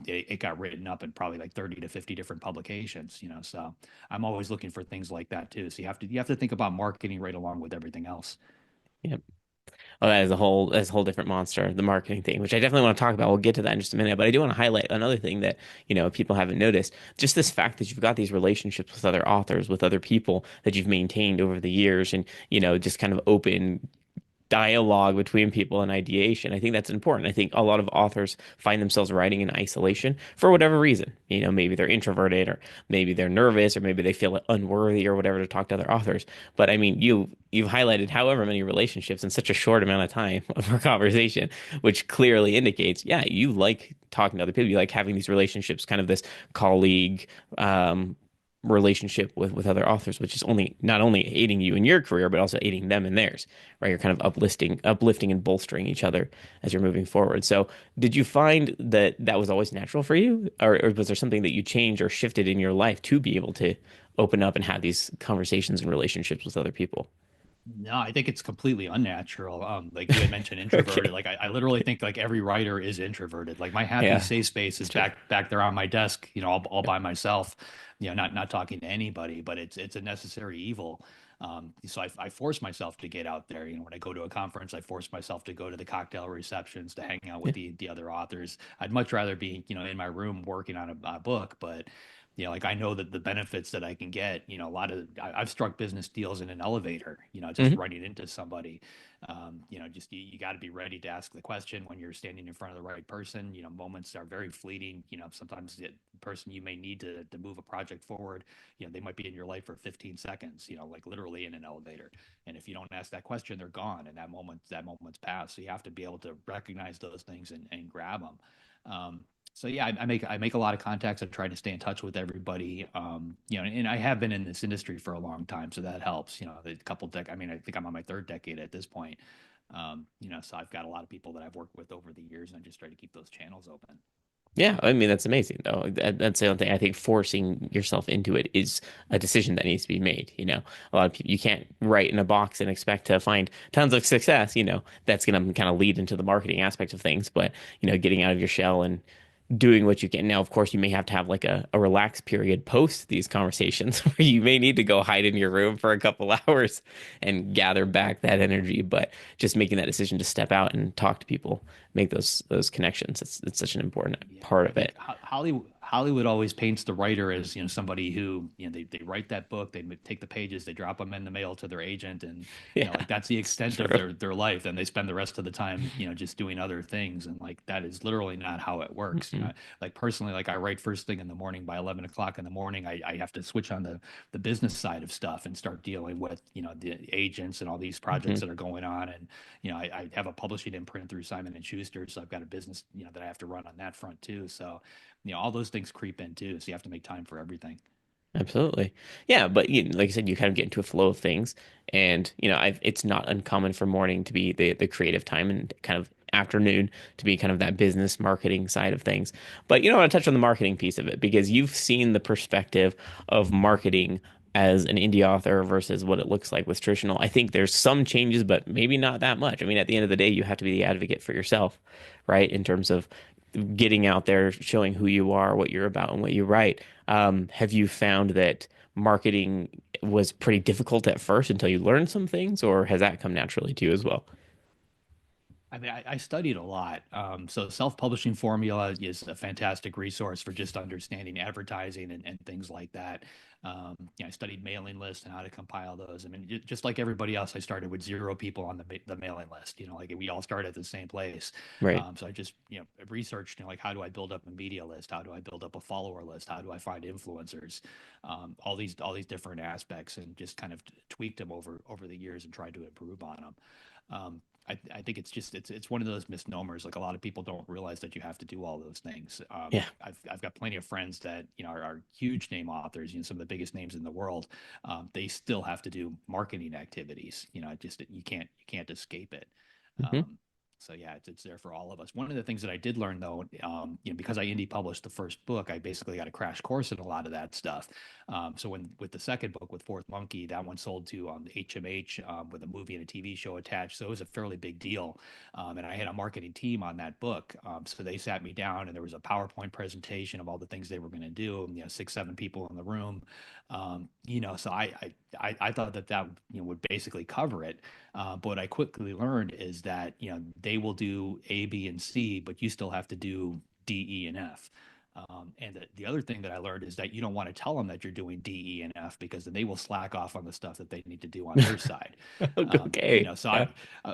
It got written up in probably like 30 to 50 different publications, so I'm always looking for things like that too. So you have to think about marketing right along with everything else. Yep. Oh, that's a whole different monster, the marketing thing, which I definitely want to talk about. We'll get to that in just a minute, but I do want to highlight another thing that, people haven't noticed. Just this fact that you've got these relationships with other authors, with other people that you've maintained over the years and, just kind of open dialogue between people and ideation. I think that's important. I think a lot of authors find themselves writing in isolation for whatever reason. Maybe they're introverted or maybe they're nervous or maybe they feel unworthy or whatever to talk to other authors. But I mean, you've highlighted however many relationships in such a short amount of time of our conversation, which clearly indicates, yeah, you like talking to other people. You like having these relationships, kind of this colleague, relationship with other authors, which is only not only aiding you in your career, but also aiding them in theirs, right? You're kind of uplifting and bolstering each other as you're moving forward. So did you find that that was always natural for you? Or was there something that you changed or shifted in your life to be able to open up and have these conversations and relationships with other people? No, I think it's completely unnatural. Like you had mentioned introverted. Okay. Like I literally think like every writer is introverted. Like my happy Yeah, safe space that's is true. back there on my desk, all by myself, not talking to anybody, but it's a necessary evil. So I force myself to get out there. When I go to a conference, I force myself to go to the cocktail receptions to hang out with Yeah. the other authors. I'd much rather be, in my room working on a book, but like I know that the benefits that I can get, a lot of I've struck business deals in an elevator, just Hmm. running into somebody. Just you got to be ready to ask the question when you're standing in front of the right person. Moments are very fleeting. Sometimes the person you may need to move a project forward, they might be in your life for 15 seconds, like literally in an elevator. And if you don't ask that question, they're gone, and that moment's passed. So you have to be able to recognize those things and grab them. So yeah, I make a lot of contacts. I try to stay in touch with everybody. And I have been in this industry for a long time, so that helps. A couple I mean, I think I'm on my third decade at this point. So I've got a lot of people that I've worked with over the years, and I just try to keep those channels open. Yeah, I mean that's amazing though. That's the other thing. I think forcing yourself into it is a decision that needs to be made. A lot of people you can't write in a box and expect to find tons of success. That's going to kind of lead into the marketing aspect of things. But getting out of your shell and doing what you can. Now, of course, you may have to have like a relaxed period post these conversations where you may need to go hide in your room for a couple hours and gather back that energy. But just making that decision to step out and talk to people, make those connections, it's such an important Yeah, part I of think it. Hollywood always paints the writer as somebody who they write that book, they take the pages, they drop them in the mail to their agent, and Yeah, like that's the it's extent of true. their life, and they spend the rest of the time just doing other things, and like that is literally not how it works. Mm-mm. Like personally, like I write first thing in the morning. By 11 o'clock in the morning, I have to switch on the business side of stuff and start dealing with the agents and all these projects Hmm. that are going on, and I have a publishing imprint through Simon and Schuster, so I've got a business that I have to run on that front too. So all those things creep in too. So you have to make time for everything. Absolutely. Yeah, but like I said, you kind of get into a flow of things, and it's not uncommon for morning to be the creative time and kind of afternoon to be kind of that business marketing side of things. But I want to touch on the marketing piece of it because you've seen the perspective of marketing as an indie author versus what it looks like with traditional. I think there's some changes, but maybe not that much. I mean, at the end of the day, you have to be the advocate for yourself, right? In terms of getting out there, showing who you are, what you're about, and what you write. Have you found that marketing was pretty difficult at first until you learned some things, or has that come naturally to you as well? I mean, I studied a lot. So self-publishing formula is a fantastic resource for just understanding advertising and things like that. I studied mailing lists and how to compile those. I mean, just like everybody else, I started with zero people on the mailing list. Like we all start at the same place. Right. So I just researched like how do I build up a media list? How do I build up a follower list? How do I find influencers? All these different aspects, and just kind of tweaked them over the years and tried to improve on them. I think it's one of those misnomers. Like a lot of people don't realize that you have to do all those things. Yeah. I've got plenty of friends that are huge name authors. Some of the biggest names in the world. They still have to do marketing activities. Just you can't escape it. Hmm. Um, So yeah, it's there for all of us. One of the things that I did learn though, because I indie published the first book, I basically got a crash course in a lot of that stuff. So when with the second book with Fourth Monkey, that one sold to HMH with a movie and a TV show attached. So it was a fairly big deal. And I had a marketing team on that book. So they sat me down and there was a PowerPoint presentation of all the things they were going to do. Six, seven people in the room. So I thought that would basically cover it. But what I quickly learned is that they will do A, B, and C, but you still have to do D, E, and F. And the other thing that I learned is that you don't want to tell them that you're doing D, E, and F because then they will slack off on the stuff that they need to do on their side. Okay. So Yeah.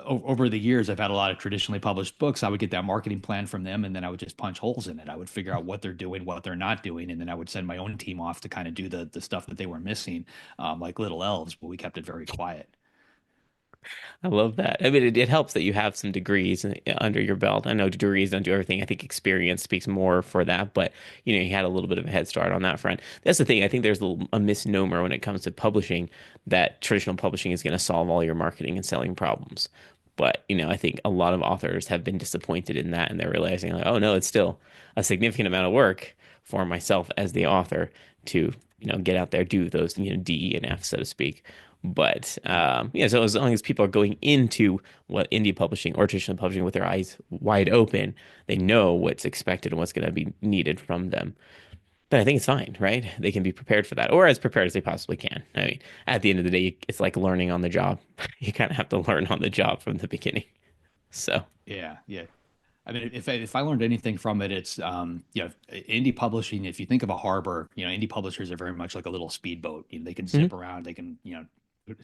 over the years, I've had a lot of traditionally published books. I would get that marketing plan from them, and then I would just punch holes in it. I would figure out what they're doing, what they're not doing, and then I would send my own team off to kind of do the stuff that they were missing, like little elves. But we kept it very quiet. I love that. I mean, it helps that you have some degrees under your belt. I know degrees don't do everything. I think experience speaks more for that, but you had a little bit of a head start on that front. That's the thing. I think there's a misnomer when it comes to publishing that traditional publishing is going to solve all your marketing and selling problems. But, I think a lot of authors have been disappointed in that and they're realizing like, oh no, it's still a significant amount of work for myself as the author to, get out there, do those, D, E, and F, so to speak. But yeah, so as long as people are going into what indie publishing or traditional publishing with their eyes wide open, they know what's expected and what's going to be needed from them. But I think it's fine, right? They can be prepared for that, or as prepared as they possibly can. I mean, at the end of the day, it's like learning on the job. You kind of have to learn on the job from the beginning. So, Yeah, yeah. I mean, if I learned anything from it, it's indie publishing. If you think of a harbor, indie publishers are very much like a little speedboat. They can mhm, zip around, they can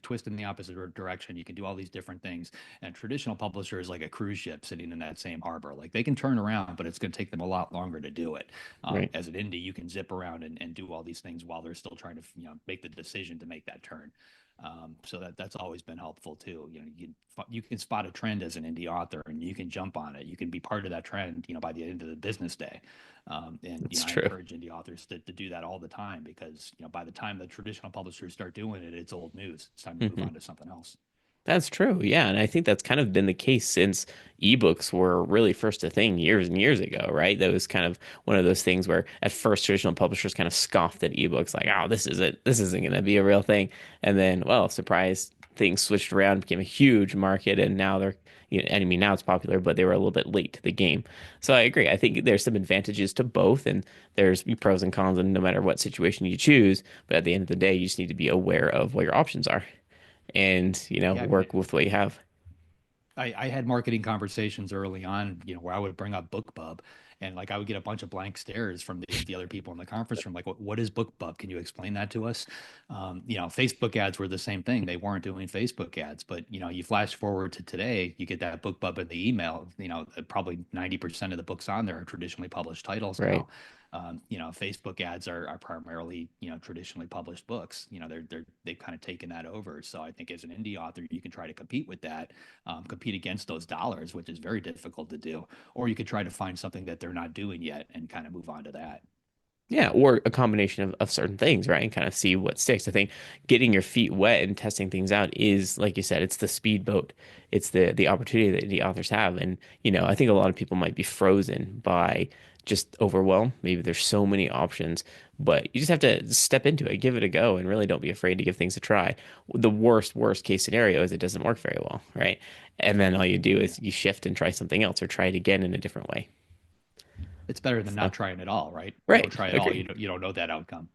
twist in the opposite direction. You can do all these different things. And traditional publisher is like a cruise ship sitting in that same harbor. Like they can turn around, but it's going to take them a lot longer to do it. right. As an indie, you can zip around and do all these things while they're still trying to make the decision to make that turn. So that's always been helpful too. You can spot a trend as an indie author and you can jump on it. You can be part of that trend, by the end of the business day. And That's I true. encourage indie authors to do that all the time because by the time the traditional publishers start doing it, it's old news. It's time to move Mhm. on to something else. That's true. Yeah. And I think that's kind of been the case since ebooks were really first a thing years and years ago, right? That was kind of one of those things where at first traditional publishers kind of scoffed at ebooks, like, oh, this isn't going to be a real thing. And then, well, surprise, things switched around, became a huge market, and now they're, I mean, now it's popular, but they were a little bit late to the game. So I agree. I think there's some advantages to both, and there's pros and cons, and no matter what situation you choose. But at the end of the day, you just need to be aware of what your options are and Yeah, I mean, work with what you have. I had marketing conversations early on, where I would bring up BookBub and like I would get a bunch of blank stares from the other people in the conference room. Like, what is BookBub? Can you explain that to us? Facebook ads were the same thing. They weren't doing Facebook ads, but you flash forward to today, you get that BookBub in the email. Probably 90% of the books on there are traditionally published titles Right. now. Facebook ads are primarily, traditionally published books. They've kind of taken that over. So I think as an indie author, you can try to compete with that, compete against those dollars, which is very difficult to do. Or you could try to find something that they're not doing yet and kind of move on to that. Yeah, or a combination of certain things, right? And kind of see what sticks. I think getting your feet wet and testing things out is, like you said, it's the speedboat. It's the opportunity that the authors have. And, I think a lot of people might be frozen by just overwhelm. Maybe there's so many options, but you just have to step into it, give it a go, and really don't be afraid to give things a try. The worst case scenario is it doesn't work very well, right? And then all you do Yeah. is you shift and try something else or try it again in a different way. It's better than So, not trying at all, right? You don't right, try at all. agreed. You don't know that outcome.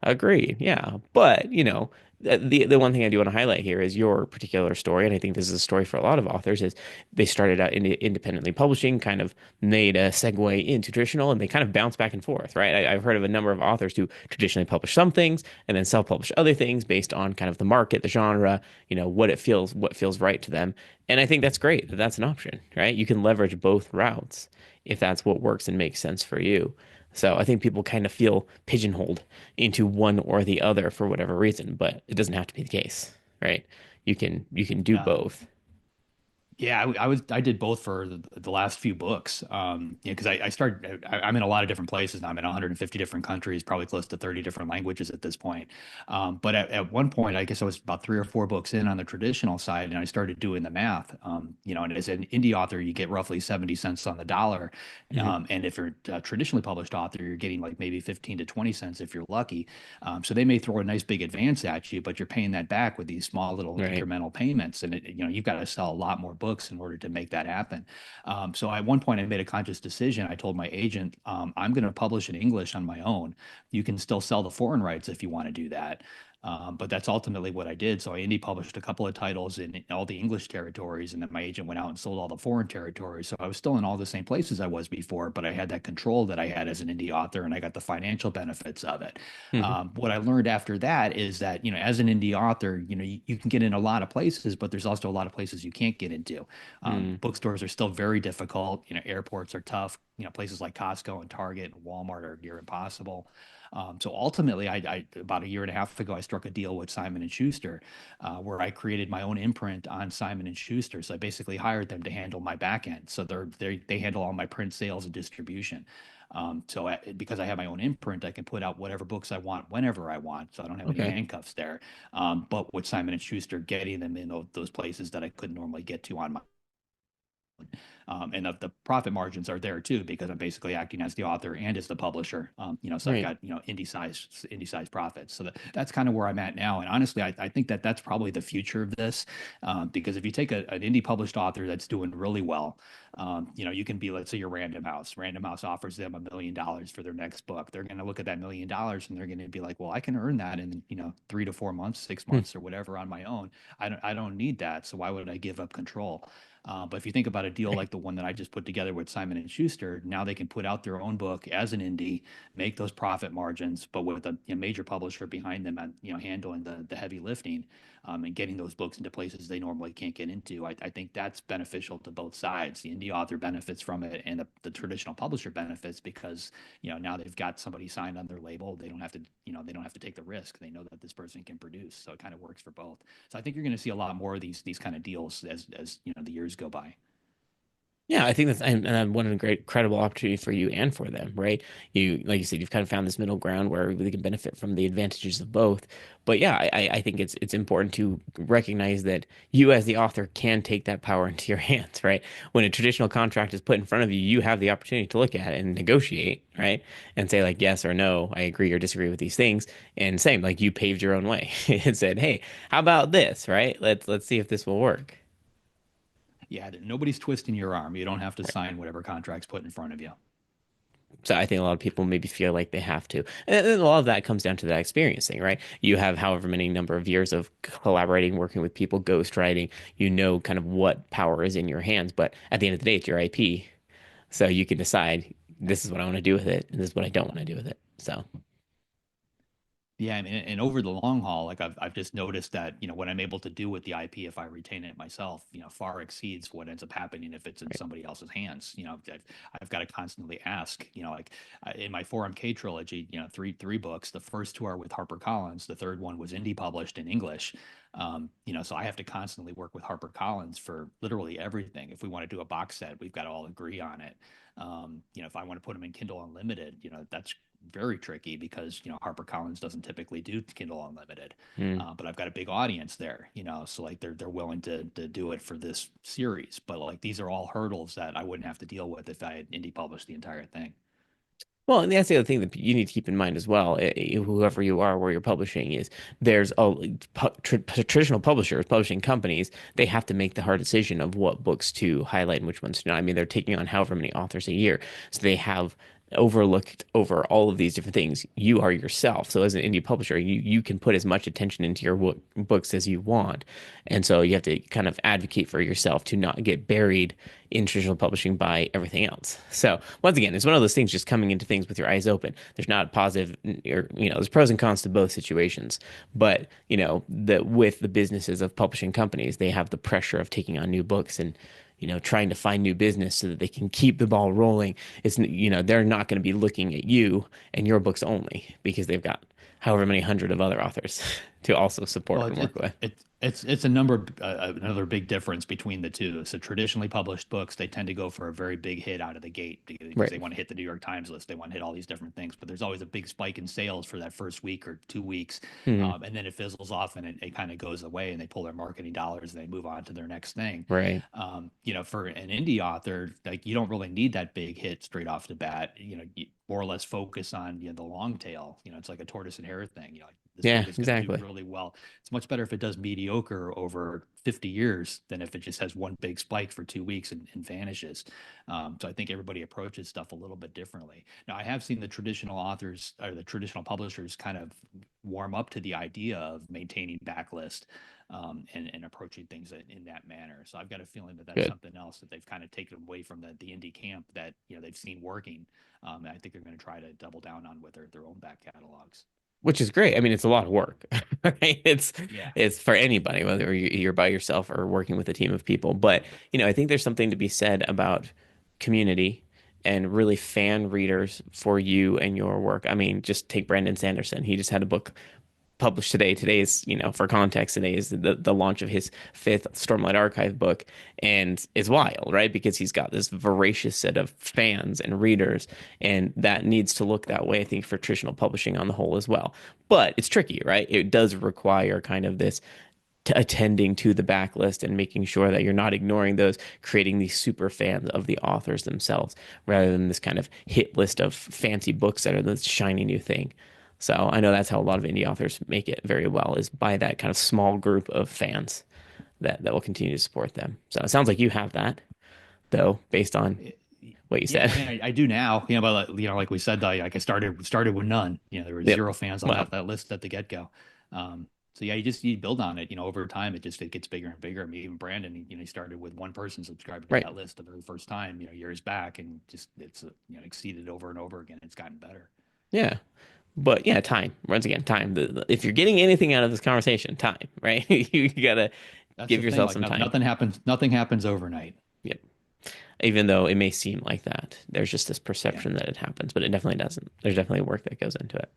Agreed. Yeah. But, the one thing I do want to highlight here is your particular story, and I think this is a story for a lot of authors, is they started out independently publishing, kind of made a segue into traditional, and they kind of bounce back and forth, right? I've heard of a number of authors who traditionally publish some things and then self-publish other things based on kind of the market, the genre, what feels right to them. And I think that's great that that's an option, right? You can leverage both routes if that's what works and makes sense for you. So I think people kind of feel pigeonholed into one or the other for whatever reason, but it doesn't have to be the case, right? You can do Yeah. both. Yeah, I did both for the last few books. Yeah, because I started, I'm in a lot of different places now. I'm in 150 different countries, probably close to 30 different languages at this point. But at one point, I guess I was about 3 or 4 books in on the traditional side, and I started doing the math. And as an indie author, you get roughly 70 cents on the dollar. Hmm. And if you're a traditionally published author, you're getting like maybe 15 to 20 cents if you're lucky. So they may throw a nice big advance at you, but you're paying that back with these small little Right. incremental payments. And you've got to sell a lot more books in order to make that happen. So at one point, I made a conscious decision. I told my agent, I'm going to publish in English on my own. You can still sell the foreign rights if you want to do that. But that's ultimately what I did. So I indie published a couple of titles in all the English territories, and then my agent went out and sold all the foreign territories. So I was still in all the same places I was before, but I had that control that I had as an indie author, and I got the financial benefits of it. Hmm. What I learned after that is that, as an indie author, you can get in a lot of places, but there's also a lot of places you can't get into. Hmm. Bookstores are still very difficult. Airports are tough. Places like Costco and Target and Walmart are near impossible. So ultimately, I about a year and a half ago, I struck a deal with Simon and Schuster, where I created my own imprint on Simon and Schuster. So I basically hired them to handle my back end. So they handle all my print sales and distribution. Because I have my own imprint, I can put out whatever books I want whenever I want. So I don't have any Okay. handcuffs there. But with Simon and Schuster, getting them in those places that I couldn't normally get to on my and the profit margins are there too because I'm basically acting as the author and as the publisher. So I've Right. got indie size profits. So that's kind of where I'm at now. And honestly, I think that that's probably the future of this, because if you take an indie published author that's doing really well, you can be, let's say, your Random House. Random House offers them $1 million for their next book. They're going to look at that $1 million and they're going to be like, well, I can earn that in 3 to 4 months, six Hmm. months, or whatever on my own. I don't need that. So why would I give up control? But if you think about a deal Right. like the one that I just put together with Simon and Schuster, now they can put out their own book as an indie, make those profit margins, but with a major publisher behind them and handling the heavy lifting, and getting those books into places they normally can't get into. I think that's beneficial to both sides. The indie author benefits from it, and the traditional publisher benefits because now they've got somebody signed on their label. They don't have to take the risk. They know that this person can produce, so it kind of works for both. So I think you're going to see a lot more of these kind of deals as the years go by. Yeah, I think that's and one of the great credible opportunity for you and for them, right? You, like you said, you've kind of found this middle ground where they can benefit from the advantages of both. But yeah, I think it's important to recognize that you as the author can take that power into your hands, right? When a traditional contract is put in front of you, you have the opportunity to look at it and negotiate, right? And say like yes or no, I agree or disagree with these things. And same, like you paved your own way and said, hey, how about this, right? Let's see if this will work. Yeah, nobody's twisting your arm. You don't have to sign whatever contract's put in front of you. So I think a lot of people maybe feel like they have to. And a lot of that comes down to that experience thing, right? You have however many number of years of collaborating, working with people, ghostwriting, you know kind of what power is in your hands. But at the end of the day, it's your IP. So you can decide this is what I want to do with it, and this is what I don't want to do with it. So Yeah, I mean, and over the long haul, like I've just noticed that what I'm able to do with the IP if I retain it myself, far exceeds what ends up happening if it's in right. somebody else's hands. I've got to constantly ask. Like in my 4MK trilogy, three books. The first two are with HarperCollins. The third one was indie published in English. So I have to constantly work with HarperCollins for literally everything. If we want to do a box set, we've got to all agree on it. If I want to put them in Kindle Unlimited, that's very tricky because HarperCollins doesn't typically do Kindle Unlimited, Hmm. but I've got a big audience there, so like they're willing to do it for this series. But like these are all hurdles that I wouldn't have to deal with if I had indie published the entire thing. Well, and that's the other thing that you need to keep in mind as well. Whoever you are, where you're publishing is, there's traditional publishers, publishing companies. They have to make the hard decision of what books to highlight and which ones to not. I mean, they're taking on however many authors a year, so they have overlooked over all of these different things. You are yourself. So as an indie publisher, you can put as much attention into your books as you want, and so you have to kind of advocate for yourself to not get buried in traditional publishing by everything else. So once again, it's one of those things just coming into things with your eyes open. There's not positive or there's pros and cons to both situations. But that with the businesses of publishing companies, they have the pressure of taking on new books and trying to find new business so that they can keep the ball rolling. They're not going to be looking at you and your books only because they've got however many hundred of other authors to also support Well, and work with. it's a number another big difference between the two. So traditionally published books, they tend to go for a very big hit out of the gate because they Right. want to hit the New York Times list. They want to hit all these different things, but there's always a big spike in sales for that first week or 2 weeks, Mhm. and then it fizzles off and it kind of goes away, and they pull their marketing dollars and they move on to their next thing. Right. For an indie author, like you don't really need that big hit straight off the bat. You more or less focus on the long tail. It's like a tortoise and hare thing. Like this Yeah, book is going to do exactly. really well. It's much better if it does mediocre over 50 years than if it just has one big spike for 2 weeks and vanishes. So I think everybody approaches stuff a little bit differently. Now, I have seen the traditional authors or the traditional publishers kind of warm up to the idea of maintaining backlist, and approaching things in that manner. So I've got a feeling that that's Good. something else that they've kind of taken away from the indie camp that they've seen working. And I think they're going to try to double down on with their own back catalogs. Which is great. I mean, it's a lot of work. Right? Yeah. It's for anybody, whether you're by yourself or working with a team of people. But, I think there's something to be said about community and really fan readers for you and your work. I mean, just take Brandon Sanderson. He just had a book published today. Today's, for context, today is the launch of his fifth Stormlight Archive book, and it's wild, right? Because he's got this voracious set of fans and readers, and that needs to look that way, I think, for traditional publishing on the whole as well. But it's tricky, right? It does require kind of this attending to the backlist and making sure that you're not ignoring those, creating these super fans of the authors themselves, rather than this kind of hit list of fancy books that are this shiny new thing. So I know that's how a lot of indie authors make it very well, is by that kind of small group of fans that will continue to support them. So it sounds like you have that, though, based on what you Yeah, said. I mean, I do now, but like we said, like I started with none. There were Yep. zero fans on Well, that list at the get go. So yeah, you build on it. Over time, it gets bigger and bigger. I mean, even Brandon, he started with one person subscribing to right. that list the very first time, years back, and just it's exceeded over and over again. It's gotten better. Yeah. But yeah, time. Once again, time. If you're getting anything out of this conversation, time, right? You gotta That's give the thing. yourself Like some time. nothing happens overnight. Yep. Even though it may seem like that, there's just this Yeah. perception that it happens, but it definitely doesn't. There's definitely work that goes into it.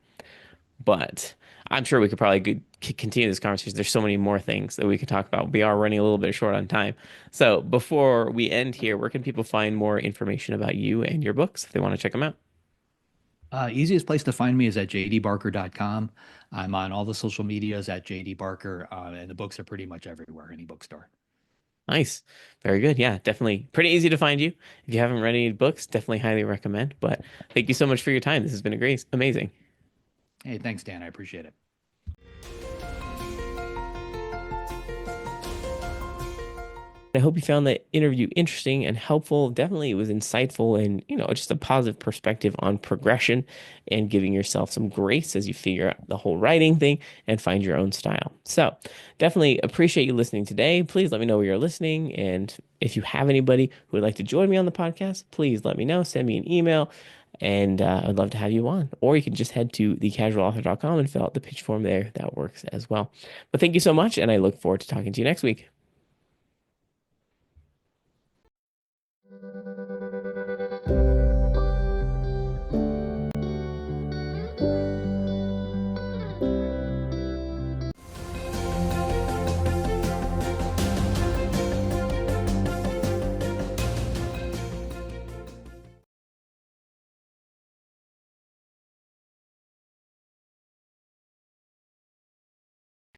But I'm sure we could probably continue this conversation. There's so many more things that we could talk about. We are running a little bit short on time. So before we end here, where can people find more information about you and your books if they want to check them out? Easiest place to find me is at jdbarker.com. I'm on all the social medias at jdbarker, and the books are pretty much everywhere, any bookstore. Nice. Very good. Yeah, definitely pretty easy to find you. If you haven't read any books, definitely highly recommend. But thank you so much for your time. This has been a great, amazing. Hey, thanks, Dan. I appreciate it. I hope you found that interview interesting and helpful. Definitely, it was insightful and, just a positive perspective on progression and giving yourself some grace as you figure out the whole writing thing and find your own style. So, definitely appreciate you listening today. Please let me know where you're listening. And if you have anybody who would like to join me on the podcast, please let me know. Send me an email, and I'd love to have you on. Or you can just head to thecasualauthor.com and fill out the pitch form there. That works as well. But thank you so much, and I look forward to talking to you next week.